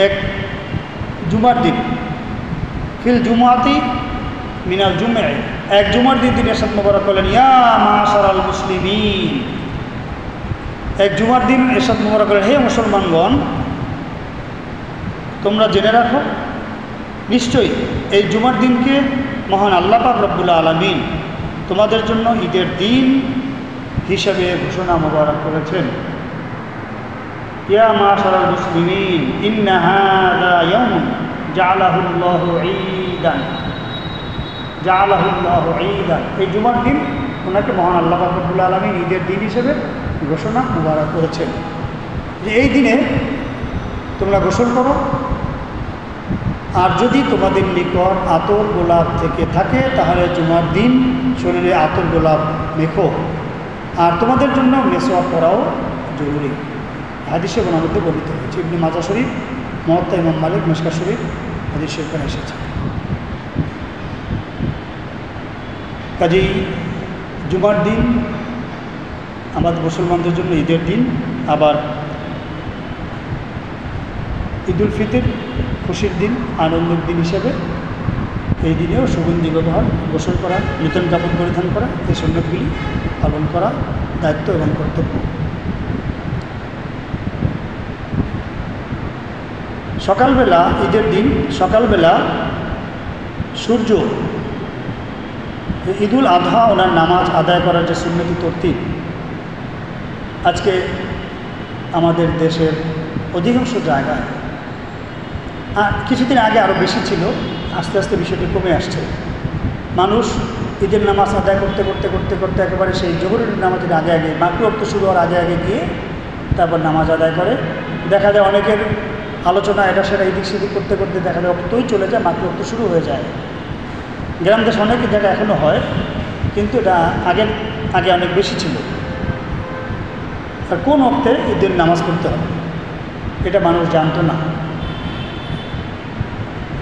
এক জুমার দিন ফিল জুমাতি মিনাল জুমআ, এক জুমার দিন তিনি ইরশাদ মুবারক করলেন, ইয়া মা'শারাল মুসলিমিন, এক জুমার দিন ইরশাদ মুবারক করলেন, হে মুসলমানগণ, তোমরা জেনে রাখো নিশ্চয়ই এই জুমার দিনকে মহান আল্লাহ পাক রব্বুল আলামিন তোমাদের জন্য ঈদের দিন হিসাবে ঘোষণা মুবারক করেছেন। ইয়া মা'শারাল মুসলিমিন ইন্না হাযা ইয়াওমুন জা'লাহুল্লাহু ঈদান, জা'লাহুল্লাহু ঈদান, এই জুমার দিন ওনাকে মহান আল্লাহ পাক রব্বুল আলামিন ঈদের দিন হিসেবে ঘোষণা মুবারক করেছেন যে এই দিনে তোমরা গোসল করো, আর যদি তোমাদের নিকট আতর গোলাপ থেকে থাকে তাহলে জুমার দিন শরীরে আতর গোলাপ মেখো, আর তোমাদের জন্য মেসওয়াক করাও জরুরি। হাদিসে ওনার মধ্যে বর্ণিত হয়েছে, ইবনে মাজাহ শরীফ, মুওয়াত্তা ইমাম মালিক, মিশকাত শরীফ হাদিসে এখানে এসেছে। কাজেই জুমার দিন আমাদের মুসলমানদের জন্য ঈদের দিন, আবার ঈদুল ফিতর খুশির দিন, আনন্দের দিন হিসেবে এই দিনেও সুগন্ধি ব্যবহার, গোসল করা, নূতন কাপড় পরিধান করা, এই সুন্নতগুলি পালন করা দায়িত্ব এবং কর্তব্য। সকালবেলা ঈদের দিন সকালবেলা সূর্য, ঈদুল আযহা ওনার নামাজ আদায় করার যে সুন্নতি তরতিব, আজকে আমাদের দেশের অধিকাংশ জায়গায়, কিছুদিন আগে আরও বেশি ছিল, আস্তে আস্তে বিষয়টি কমে আসছে। মানুষ ঈদের নামাজ আদায় করতে করতে করতে করতে একেবারে সেই জোহরের নামাজের আগে আগে, মাগরিব ওয়াক্ত শুরু হওয়ার আগে আগে গিয়ে তারপর নামাজ আদায় করে। দেখা যায় অনেকের আলোচনা এটা সেটা এদিক সেদিক করতে করতে দেখা যায় অক্তই চলে যায়, মাগরিব ওয়াক্ত শুরু হয়ে যায়। গ্রাম দেশ অনেক জায়গায় এখনও হয়, কিন্তু এটা আগে অনেক বেশি ছিল। আর কোন ওক্তে ঈদের নামাজ পড়তে হবে এটা মানুষ জানতো না।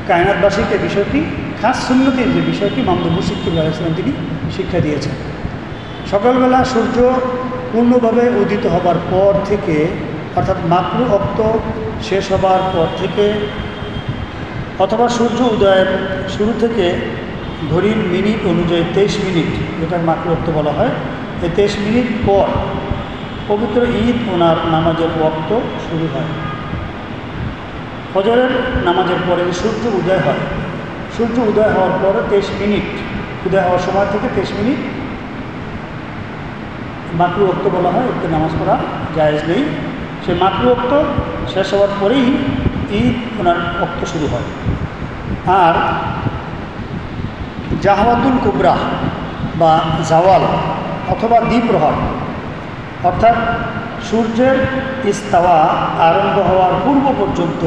কায়নাতবাসীকে বিষয়টি, খাস সুন্নতের যে বিষয়টি মামদুদ সিদ্দিক আলাইহিস সালাম তিনি শিক্ষা দিয়েছেন। সকালবেলা সূর্য পূর্ণভাবে উদিত হবার পর থেকে, অর্থাৎ মাকরুহ ওক্ত শেষ হবার পর থেকে, অথবা সূর্য উদয়ের শুরু থেকে ঘড়ির মিনিট অনুযায়ী 23 মিনিট, যেটার মাকরুহ ওক্ত বলা হয়, এই 23 মিনিট পর পবিত্র ঈদ ওনার নামাজের ওয়াক্ত শুরু হয়। ফজরের নামাজের পরে সূর্য উদয় হয়, সূর্য উদয় হওয়ার পরে 23 মিনিট, উদয় হওয়ার সময় থেকে 23 মিনিট মাকরুহ ওয়াক্ত বলা হয়, ওতে নামাজ পড়া জায়েজ নেই। সে মাকরু ওক্ত শেষ হওয়ার পরেই ঈদ ওনার ওক্ত শুরু হয়। আর জাহওয়াতুল কুবরা বা জাওয়াল অথবা দ্বিপ্রহর, অর্থাৎ সূর্যের ইস্তাওয়া আরম্ভ হওয়ার পূর্ব পর্যন্ত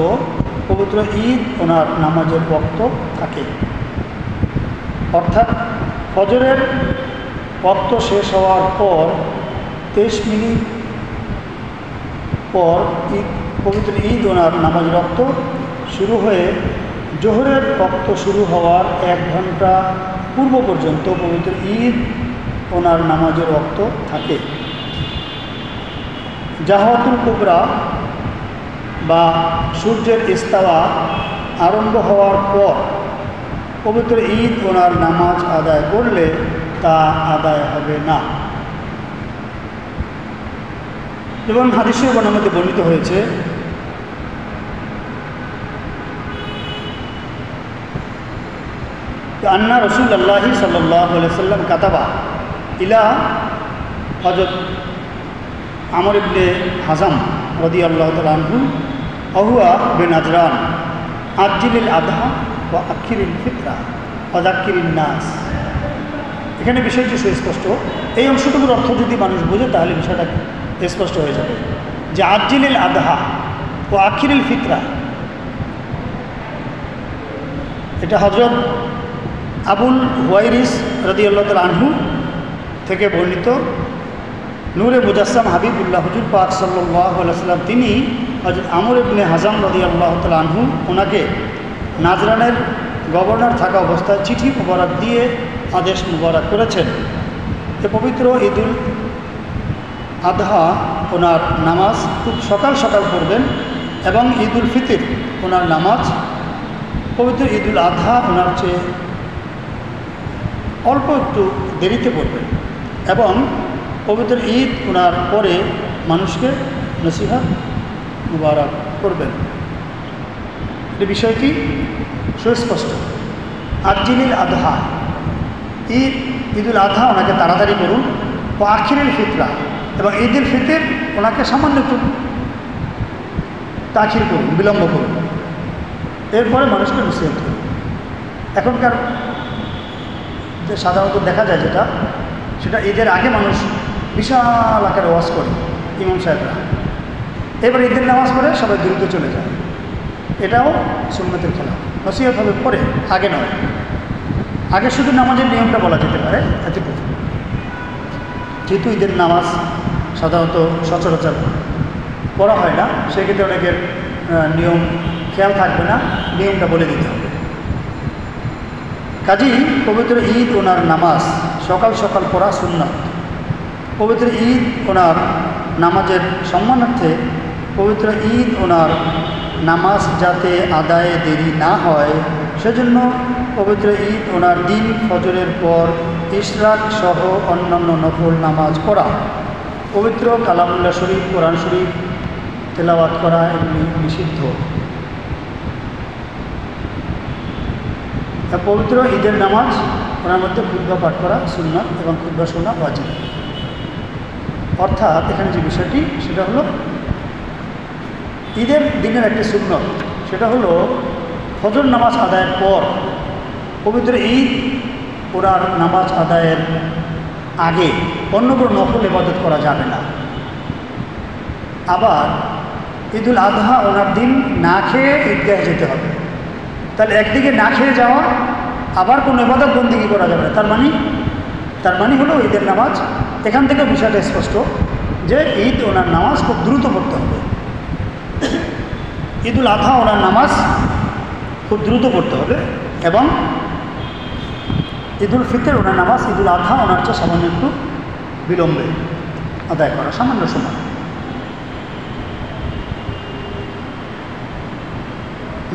পবিত্র ঈদ ওনার নামাজের ওক্ত থাকে। অর্থাৎ ফজরের ওক্ত শেষ হওয়ার পর 23 মিনিট পর পবিত্র ঈদ ওনার নামাজের ওক্ত শুরু হয়ে জোহরের ওক্ত শুরু হওয়ার 1 ঘন্টা পূর্ব পর্যন্ত পবিত্র ঈদ ওনার নামাজের ওক্ত থাকে। জাহওয়াতুল কুবরা বা সূর্যের ইস্তাওয়া আরম্ভ হওয়ার পর পবিত্র ঈদ ওনার নামাজ আদায় করলে তা আদায় হবে না। এবং হাদিসের বর্ণনার বর্ণিত হয়েছে আন্না রাসূলুল্লাহ সাল্লাল্লাহু আলাইহি ওয়াসাল্লাম কাতাবা ইলা হযরত আমর ইবনে হাজাম রাদিয়াল্লাহু তাআলা আনহু আহুয়া বিনাজরান আজ্জিলিল আদহা ওয়া আখিরিল ফিতরা ওয়া যাক্কিরিন নাস। এখানে বিষয়টি সুস্পষ্ট। এই অংশটুকুর অর্থ যদি মানুষ বোঝে তাহলে বিষয়টা স্পষ্ট হয়ে যাবে যে আজ্জিলিল আদহা ও আখিরিল ফিতরা, এটা হযরত আবুল হুয়াইরিস রাদিয়াল্লাহু তাআলা আনহু থেকে বর্ণিত। নূরে মুজাসসাম হাবিবুল্লাহ হুজুর পাক সাল্লাল্লাহু আলাইহি ওয়াসাল্লাম তিনি হযরত আমর ইবনে হাজাম রাদিয়াল্লাহু তাআলা আনহু ওনাকে নাজরানের গভর্নর থাকা অবস্থায় চিঠি মুবারক দিয়ে আদেশ মুবারক করেছেন যে পবিত্র ঈদুল আদহা ওনার নামাজ খুব সকাল সকাল পড়বেন এবং ঈদুল ফিতর ওনার নামাজ পবিত্র ঈদুল আদহা ওনার চেয়ে অল্প একটু দেরিতে পড়বেন এবং পবিত্র ঈদ ওনার পরে মানুষকে নসিহত মুবারক করবেন। এই বিষয়টি সুস্পষ্ট। আজ্জিলিল আদহা, ঈদুল আদহা ওনাকে তাড়াতাড়ি করুন, ও আখিরিল ফিতরা এবং ঈদুল ফিতর ওনাকে সামান্য একটু তাখির করুন, বিলম্ব করুন, এরপরে মানুষকে নসিহত করুন। এখনকার যে সাধারণত দেখা যায় সেটা ঈদের আগে মানুষ বিশাল আকারে ওয়াজ করে ইমাম সাহেবরা, এবার ঈদের নামাজ পড়ে সবাই দ্রুত চলে যায়। এটাও সুন্নতের খেলা। নসিহত হবে পরে, আগে নয়। আগে শুধু নামাজের নিয়মটা বলা যেতে পারে এতটুকু, যেহেতু ঈদের নামাজ সাধারণত সচরাচর পড়া হয় না, সেক্ষেত্রে অনেকের নিয়ম খেয়াল থাকবে না, নিয়মটা বলে দিতে হবে। কাজেই পবিত্র ঈদ ওনার নামাজ সকাল সকাল পড়া সুন্নাত। পবিত্র ঈদ ওনার নামাজের সম্মানার্থে পবিত্র ঈদ ওনার নামাজ যাতে আদায়ে দেরি না হয় সেজন্য পবিত্র ঈদ ওনার দিন ফজরের পর ইশরাক সহ অন্যান্য নফল নামাজ পড়া, পবিত্র কালামুল্লাহ শরীফ, কোরআন শরীফ তেলাওয়াত করা এগুলি নিষিদ্ধ। পবিত্র ঈদের নামাজ ওনার মধ্যে খুতবা পাঠ করা সুন্নাত এবং খুতবা শোনা ওয়াজিব। অর্থাৎ এখানে যে বিষয়টি সেটা হলো ঈদের দিনের একটি সুন্নত, সেটা হলো ফজর নামাজ আদায়ের পর পবিত্র ঈদ ওনার নামাজ আদায়ের আগে অন্য কোনো নফল ইবাদত করা যাবে না। আবার ঈদুল আদহা ওনার দিন না খেয়ে ঈদগাহে যেতে হবে। তাহলে একদিকে না খেয়ে যাওয়া, আবার কোনো ইবাদত বন্দেগী করা যাবে না। তার মানে হলো ঈদের নামাজ। এখান থেকে বিষয়টা স্পষ্ট যে ঈদ ওনার নামাজ খুব দ্রুত পড়তে হবে। ঈদুল আদহা ওনার নামাজ খুব দ্রুত পড়তে হবে এবং ঈদুল ফিতর ওনার নামাজ ঈদুল আদহা ওনার চেয়ে সামান্য একটু বিলম্বে আদায় করা, সামান্য সময়।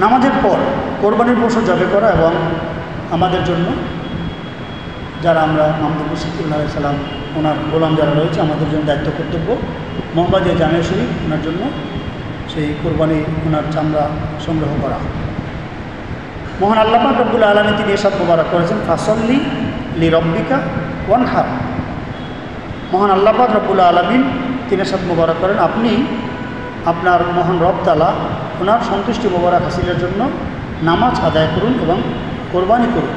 নামাজের পর কোরবানির পশু জবে করা এবং আমাদের জন্য যারা আমরা মোহাম্মদ মুশফিকুল্লাহ সাল্লাম ওনার গোলাম যারা রয়েছে, আমাদের জন্য দায়িত্ব কর্তব্য মোহাম্মদিয়া জামিয়া শরীফ ওনার জন্য সেই কোরবানি ওনার চামড়া সংগ্রহ করা। মহান আল্লাহ পাক রব্বুল আলামিন তিনি এসব মোবারক করেছেন, ফাসল্লি লি রব্বিকা ওয়ানহার। মহান আল্লাহ পাক রব্বুল আলামিন তিনি এসব মোবারক করেন, আপনি আপনার মহান রব তাআলা ওনার সন্তুষ্টি মোবারক হাসিলের জন্য নামাজ আদায় করুন এবং কোরবানি করুন।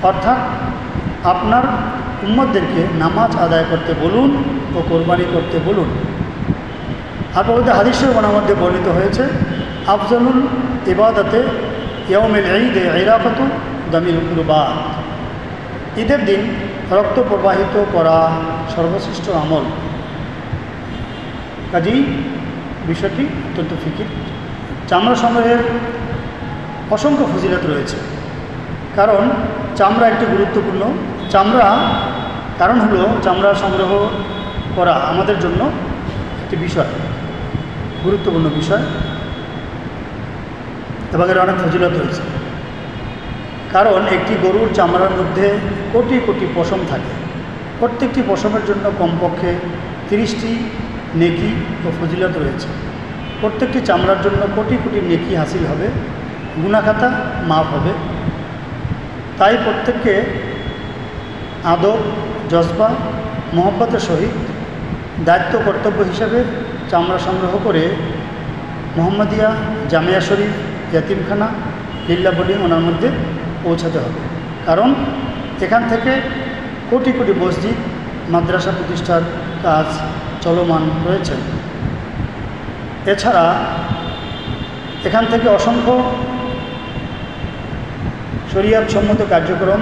অর্থাৎ আপনার উম্মতদেরকে নামাজ আদায় করতে বলুন ও কোরবানি করতে বলুন। আর পবিত্র হাদিসের মধ্যে বর্ণিত হয়েছে, আফজলুল ইবাদতে ইয়াউমুল ঈদ ইরাকাতু দামিল কুরবাত, ঈদের দিন রক্ত প্রবাহিত করা সর্বশ্রেষ্ঠ আমল। কাজেই বিষয়টি অত্যন্ত ফিকির। চামড়া সংগ্রহের অসংখ্য ফজিলত রয়েছে, কারণ চামড়া একটি গুরুত্বপূর্ণ কারণ হলো চামড়া সংগ্রহ করা আমাদের জন্য একটি বিষয়, গুরুত্বপূর্ণ বিষয়, এবং এর অনেক ফজিলত রয়েছে। কারণ একটি গরুর চামড়ার মধ্যে কোটি কোটি পশম থাকে, প্রত্যেকটি পশমের জন্য কমপক্ষে 30টি নেকি ও ফজিলত রয়েছে। প্রত্যেকটি চামড়ার জন্য কোটি কোটি নেকি হাসিল হবে, গুনাহখাতা মাফ হবে। তাই প্রত্যেককে আদব, জজবা, মহব্বতের সহিত দায়িত্ব কর্তব্য হিসাবে চামড়া সংগ্রহ করে মোহাম্মদিয়া জামিয়া শরীফ ইয়াতিমখানা লিল্লাহ বোর্ডিং ওনার মধ্যে পৌঁছাতে হবে। কারণ এখান থেকে কোটি কোটি মসজিদ মাদ্রাসা প্রতিষ্ঠার কাজ চলমান রয়েছে। এছাড়া এখান থেকে অসংখ্য শরিয়াত সম্মত কার্যক্রম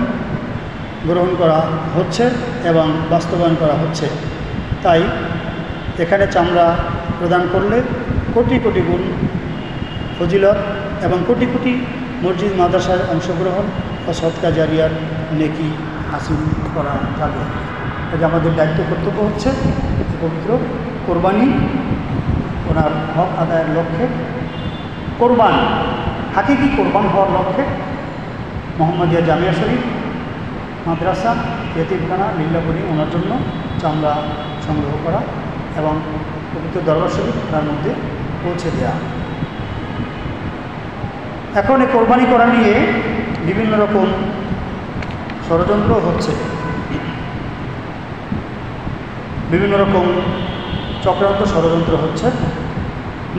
গ্রহণ করা হচ্ছে এবং বাস্তবায়ন করা হচ্ছে। তাই এখানে চামড়া প্রদান করলে কোটি কোটি গুণ ফজিলত এবং কোটি কোটি মসজিদ মাদ্রাসার অংশগ্রহণ ও সদকা জারিয়ার নেকি হাসিল করা যাবে। এটা আমাদের দায়িত্ব কর্তব্য হচ্ছে পবিত্র কোরবানি ওনার হক আদায়ের লক্ষ্যে, কোরবান হাকিকি কোরবান হওয়ার লক্ষ্যে মোহাম্মদিয়া জামিয়া শরীফ মাদ্রাসা ইয়াতিমখানা লিল্লাহ বোর্ডিং ওনার জন্য চামড়া সংগ্রহ করা এবং পবিত্র দরবার শরীফ তার মধ্যে পৌঁছে দেওয়া। এখন এই কোরবানি করা নিয়ে বিভিন্ন রকম ষড়যন্ত্র হচ্ছে, বিভিন্ন রকম চক্রান্ত ষড়যন্ত্র হচ্ছে।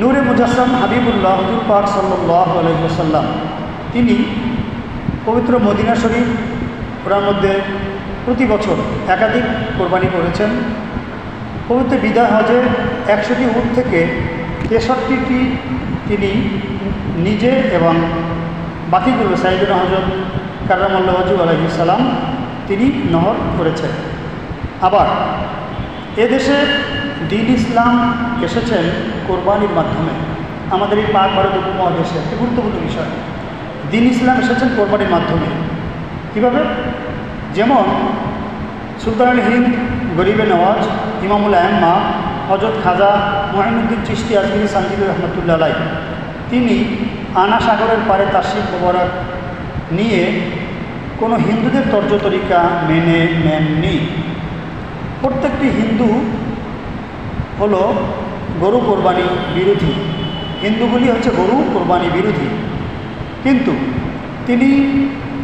নূরে মুজাসসাম হাবিবুল্লাহ হুজুর পাক সাল্লাল্লাহু আলাইহি ওয়াসাল্লাম তিনি পবিত্র মদিনা শরীফ ওনার মধ্যে প্রতি বছর একাধিক কোরবানি করেছেন। পবিত্র বিদায় হজে 100টি উট থেকে 63টি তিনি নিজে এবং বাকিগুলো সাইয়েদনা হযরত কাররামাল্লাহু ওয়াজহু আলাইহিস সালাম তিনি নহর করেছেন। আবার এদেশে দ্বীন ইসলাম এসেছেন কোরবানির মাধ্যমে। আমাদের এই পাক ভারত উপমহাদেশে একটি গুরুত্বপূর্ণ বিষয়, দ্বীন ইসলাম এসেছেন কোরবানির মাধ্যমে। কীভাবে? যেমন সুলতানুল হিন্দ গরিবে নওয়াজ ইমামুল আম্মা হযরত খাজা মুঈনুদ্দিন চিশতি আজমিরি সানজিবি রহমতুল্লাহ আলাইহি তিনি আনা সাগরের পারে তাশরিফ মোবারক নিয়ে কোনো হিন্দুদের তর্জ তরিকা মেনে নেননি। প্রত্যেকটি হিন্দু হলো গরু কোরবানি বিরোধী, হিন্দুগুলি হচ্ছে গরু কোরবানি বিরোধী, কিন্তু তিনি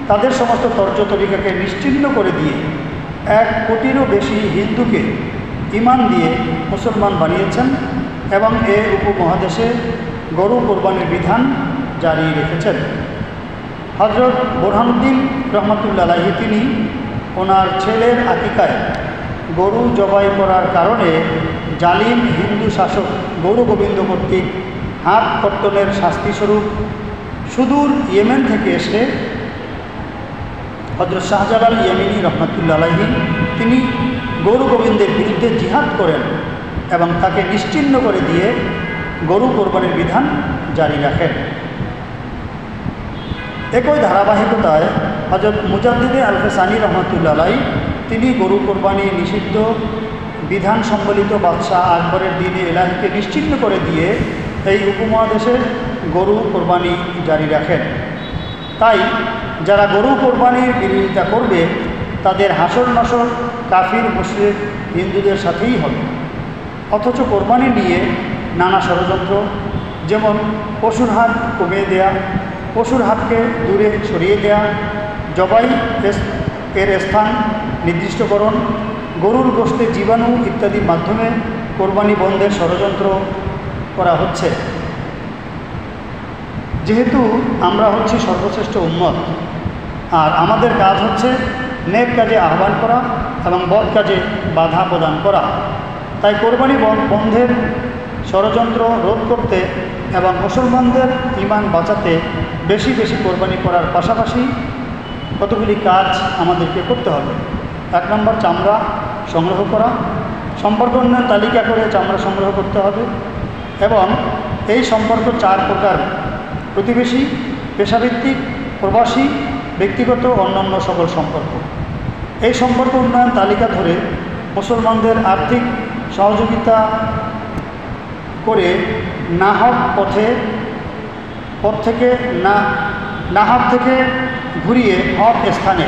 তাদের সমস্ত তর্জ তরিকাকে নিশ্চিহ্ন করে দিয়ে 1 কোটিরও বেশি হিন্দুকে ঈমান দিয়ে মুসলমান বানিয়েছেন এবং এই উপমহাদেশে গরু কোরবানির বিধান জারি রেখেছেন। হযরত বুরহানুদ্দিন রহমতুল্লাহ আলাইহি তিনি ওনার ছেলের আকিকায় গরু জবাই করার কারণে জালিম হিন্দু শাসক গৌর গোবিন্দ কর্তৃক হাত কর্তনের শাস্তিস্বরূপ সুদূর ইয়েমেন থেকে এসে হযরত শাহজালাল ইয়েমেনি রহমতুল্লাহ আলাইহি তিনি গৌর গোবিন্দের বিরুদ্ধে জিহাদ করেন এবং তাকে নিশ্চিহ্ন করে দিয়ে গরু কোরবানির বিধান জারি রাখেন। একই ধারাবাহিকতায় হযরত মুজাদ্দিদে আল-ফেসানি রহমতুল্লাহ আলাইহি তিনি গরু কোরবানি নিষিদ্ধ বিধান সম্বলিত বাদশাহ আকবরের দিনে এলাহিকে নিশ্চিহ্ন করে দিয়ে এই উপমহাদেশে গরু কোরবানি জারি রাখেন। তাই যারা গরু কোরবানির বিরোধিতা করবে তাদের হাসর নাসর কাফির মুশরিক হিন্দুদের সাথেই হবে। অথচ কোরবানি নিয়ে নানা ষড়যন্ত্র, যেমন পশুর হাত কমিয়ে দেয়া, পশুর হাতকে দূরে সরিয়ে দেয়া, জবাই এর স্থান নির্দিষ্টকরণ, গরুর গোশতে জীবাণু ইত্যাদির মাধ্যমে কোরবানি বন্ধের ষড়যন্ত্র, করা হচ্ছে। যেহেতু আমরা হচ্ছি সর্বশ্রেষ্ঠ উম্মত, আর আমাদের কাজ হচ্ছে নেক কাজে আহ্বান করা এবং বদ কাজে বাধা প্রদান করা, তাই কোরবানি বন্ধের ষড়যন্ত্র রোধ করতে এবং মুসলমানদের ঈমান বাঁচাতে বেশি বেশি কোরবানি করার পাশাপাশি কতগুলি কাজ আমাদেরকে করতে হবে। 1 নম্বর, চামড়া সংগ্রহ করা। সম্পর্ক উন্নয়ন তালিকা করে চামড়া সংগ্রহ করতে হবে এবং এই সম্পর্ক 4 প্রকার: প্রতিবেশী, পেশাভিত্তিক, প্রবাসী, ব্যক্তিগত, অন্যান্য সকল সম্পর্ক। এই সম্পর্ক উন্নয়ন তালিকা ধরে মুসলমানদের আর্থিক সহযোগিতা করে নাহক পথ থেকে নাহক থেকে ঘুরিয়ে হক স্থানে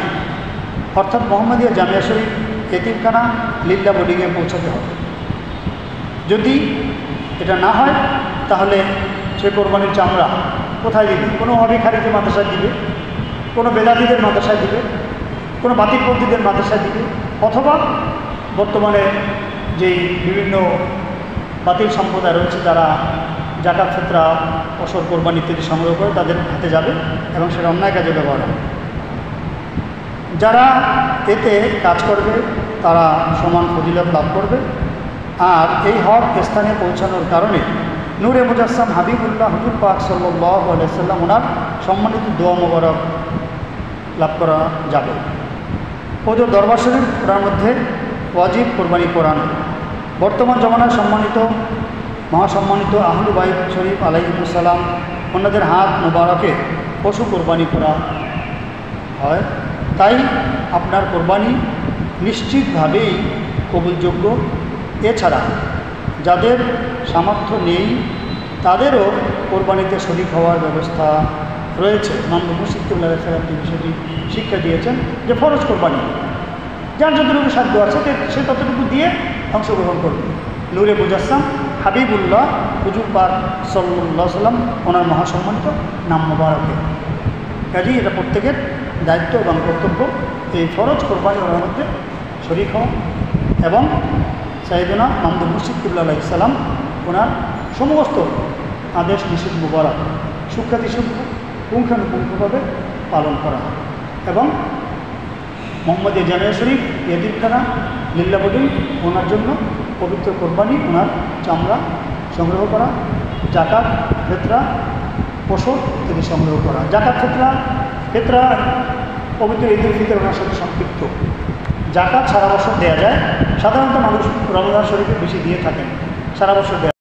অর্থাৎ মোহাম্মদিয়া জামিয়া শরীফ, এতিমখানা, লিল্লা বোর্ডিংয়ে পৌঁছাতে হবে। যদি এটা না হয় তাহলে সে কোরবানির চামড়া কোথায় দিবে? কোনো হবিখারিদের মাদ্রাসায় দিবে, কোনো বেদাতিদের মাদ্রাসায় দিবে, কোনো বাতিলপন্থীদের মাদ্রাসায় দিবে, অথবা বর্তমানে যেই বিভিন্ন বাতিল সম্প্রদায় রয়েছে যারা জাকাত, ফিতরা, ফসল, কোরবানি ইত্যাদি সংগ্রহ করে তাদের হাতে যাবে এবং সেটা অন্যায় কাজে ব্যবহার হবে। যারা এতে কাজ করবে তারা সমান ফজিলত লাভ করবে। আর এই হক স্থানে পৌঁছানোর কারণে নূরে মুজাসসাম হাবিবুল্লাহ হুজুর পাক সাল্লাল্লাহু আলাইহি ওয়াসাল্লাম ওনার সম্মানিত দোয়া মোবারক লাভ করা যাবে। ওদের দরবার শরীফ ওনার মধ্যে ওয়াজিব কোরবানি করানো। বর্তমান জমানায় মহাসম্মানিত আহলু বাইত শরীফ আলাইহিমুস সালাম ওনাদের হাত মোবারকে পশু কোরবানি করা হয়। তাই আপনার কোরবানি নিশ্চিতভাবেই কবুলযোগ্য। এছাড়া যাদের সামর্থ্য নেই তাদেরও কোরবানিতে শরীক হওয়ার ব্যবস্থা রয়েছে। ইমাম মুর্শিদ কিবলা তিনি বিষয়টি শিক্ষা দিয়েছেন যে ফরজ কোরবানি যার যতটুকু সাধ্য আছে সে ততটুকু দিয়ে অংশগ্রহণ করবে। নূরে মুজাসসাম হাবিবুল্লাহ হুজুর পাক সাল্লাল্লাহু আলাইহি সাল্লাম ওনার মহাসম্মানিত নাম মোবারকে। কাজেই এটা প্রত্যেকের দায়িত্ব এবং কর্তব্য এই ফরজ কোরবানি ওনার মধ্যে শরীক হওয়া এবং সাইয়েদনা ইমাম মুর্শিদ কিবলা আলাইহিস সালাম ওনার সমস্ত আদেশ নিষেধ মুবারক সূক্ষ্মাতিসূক্ষ্ম পুঙ্খানুপুঙ্খভাবে পালন করা এবং মোহাম্মদিয়া জামিয়া শরীফ, এতিমখানা, লিল্লা বোর্ডিং ওনার জন্য পবিত্র কোরবানি, ওনার চামড়া সংগ্রহ করা, জাকাত, ফিতরা, পশু ইত্যাদি সংগ্রহ করা। জাকাত, ফিতরা পবিত্র ঈদুল ফিতর ওনার সাথে সম্পৃক্ত। জাকাত সারা বছর দেওয়া যায়, সাধারণত মানুষ রমজান শরীফে বেশি দিয়ে থাকেন, সারা বছর দেওয়া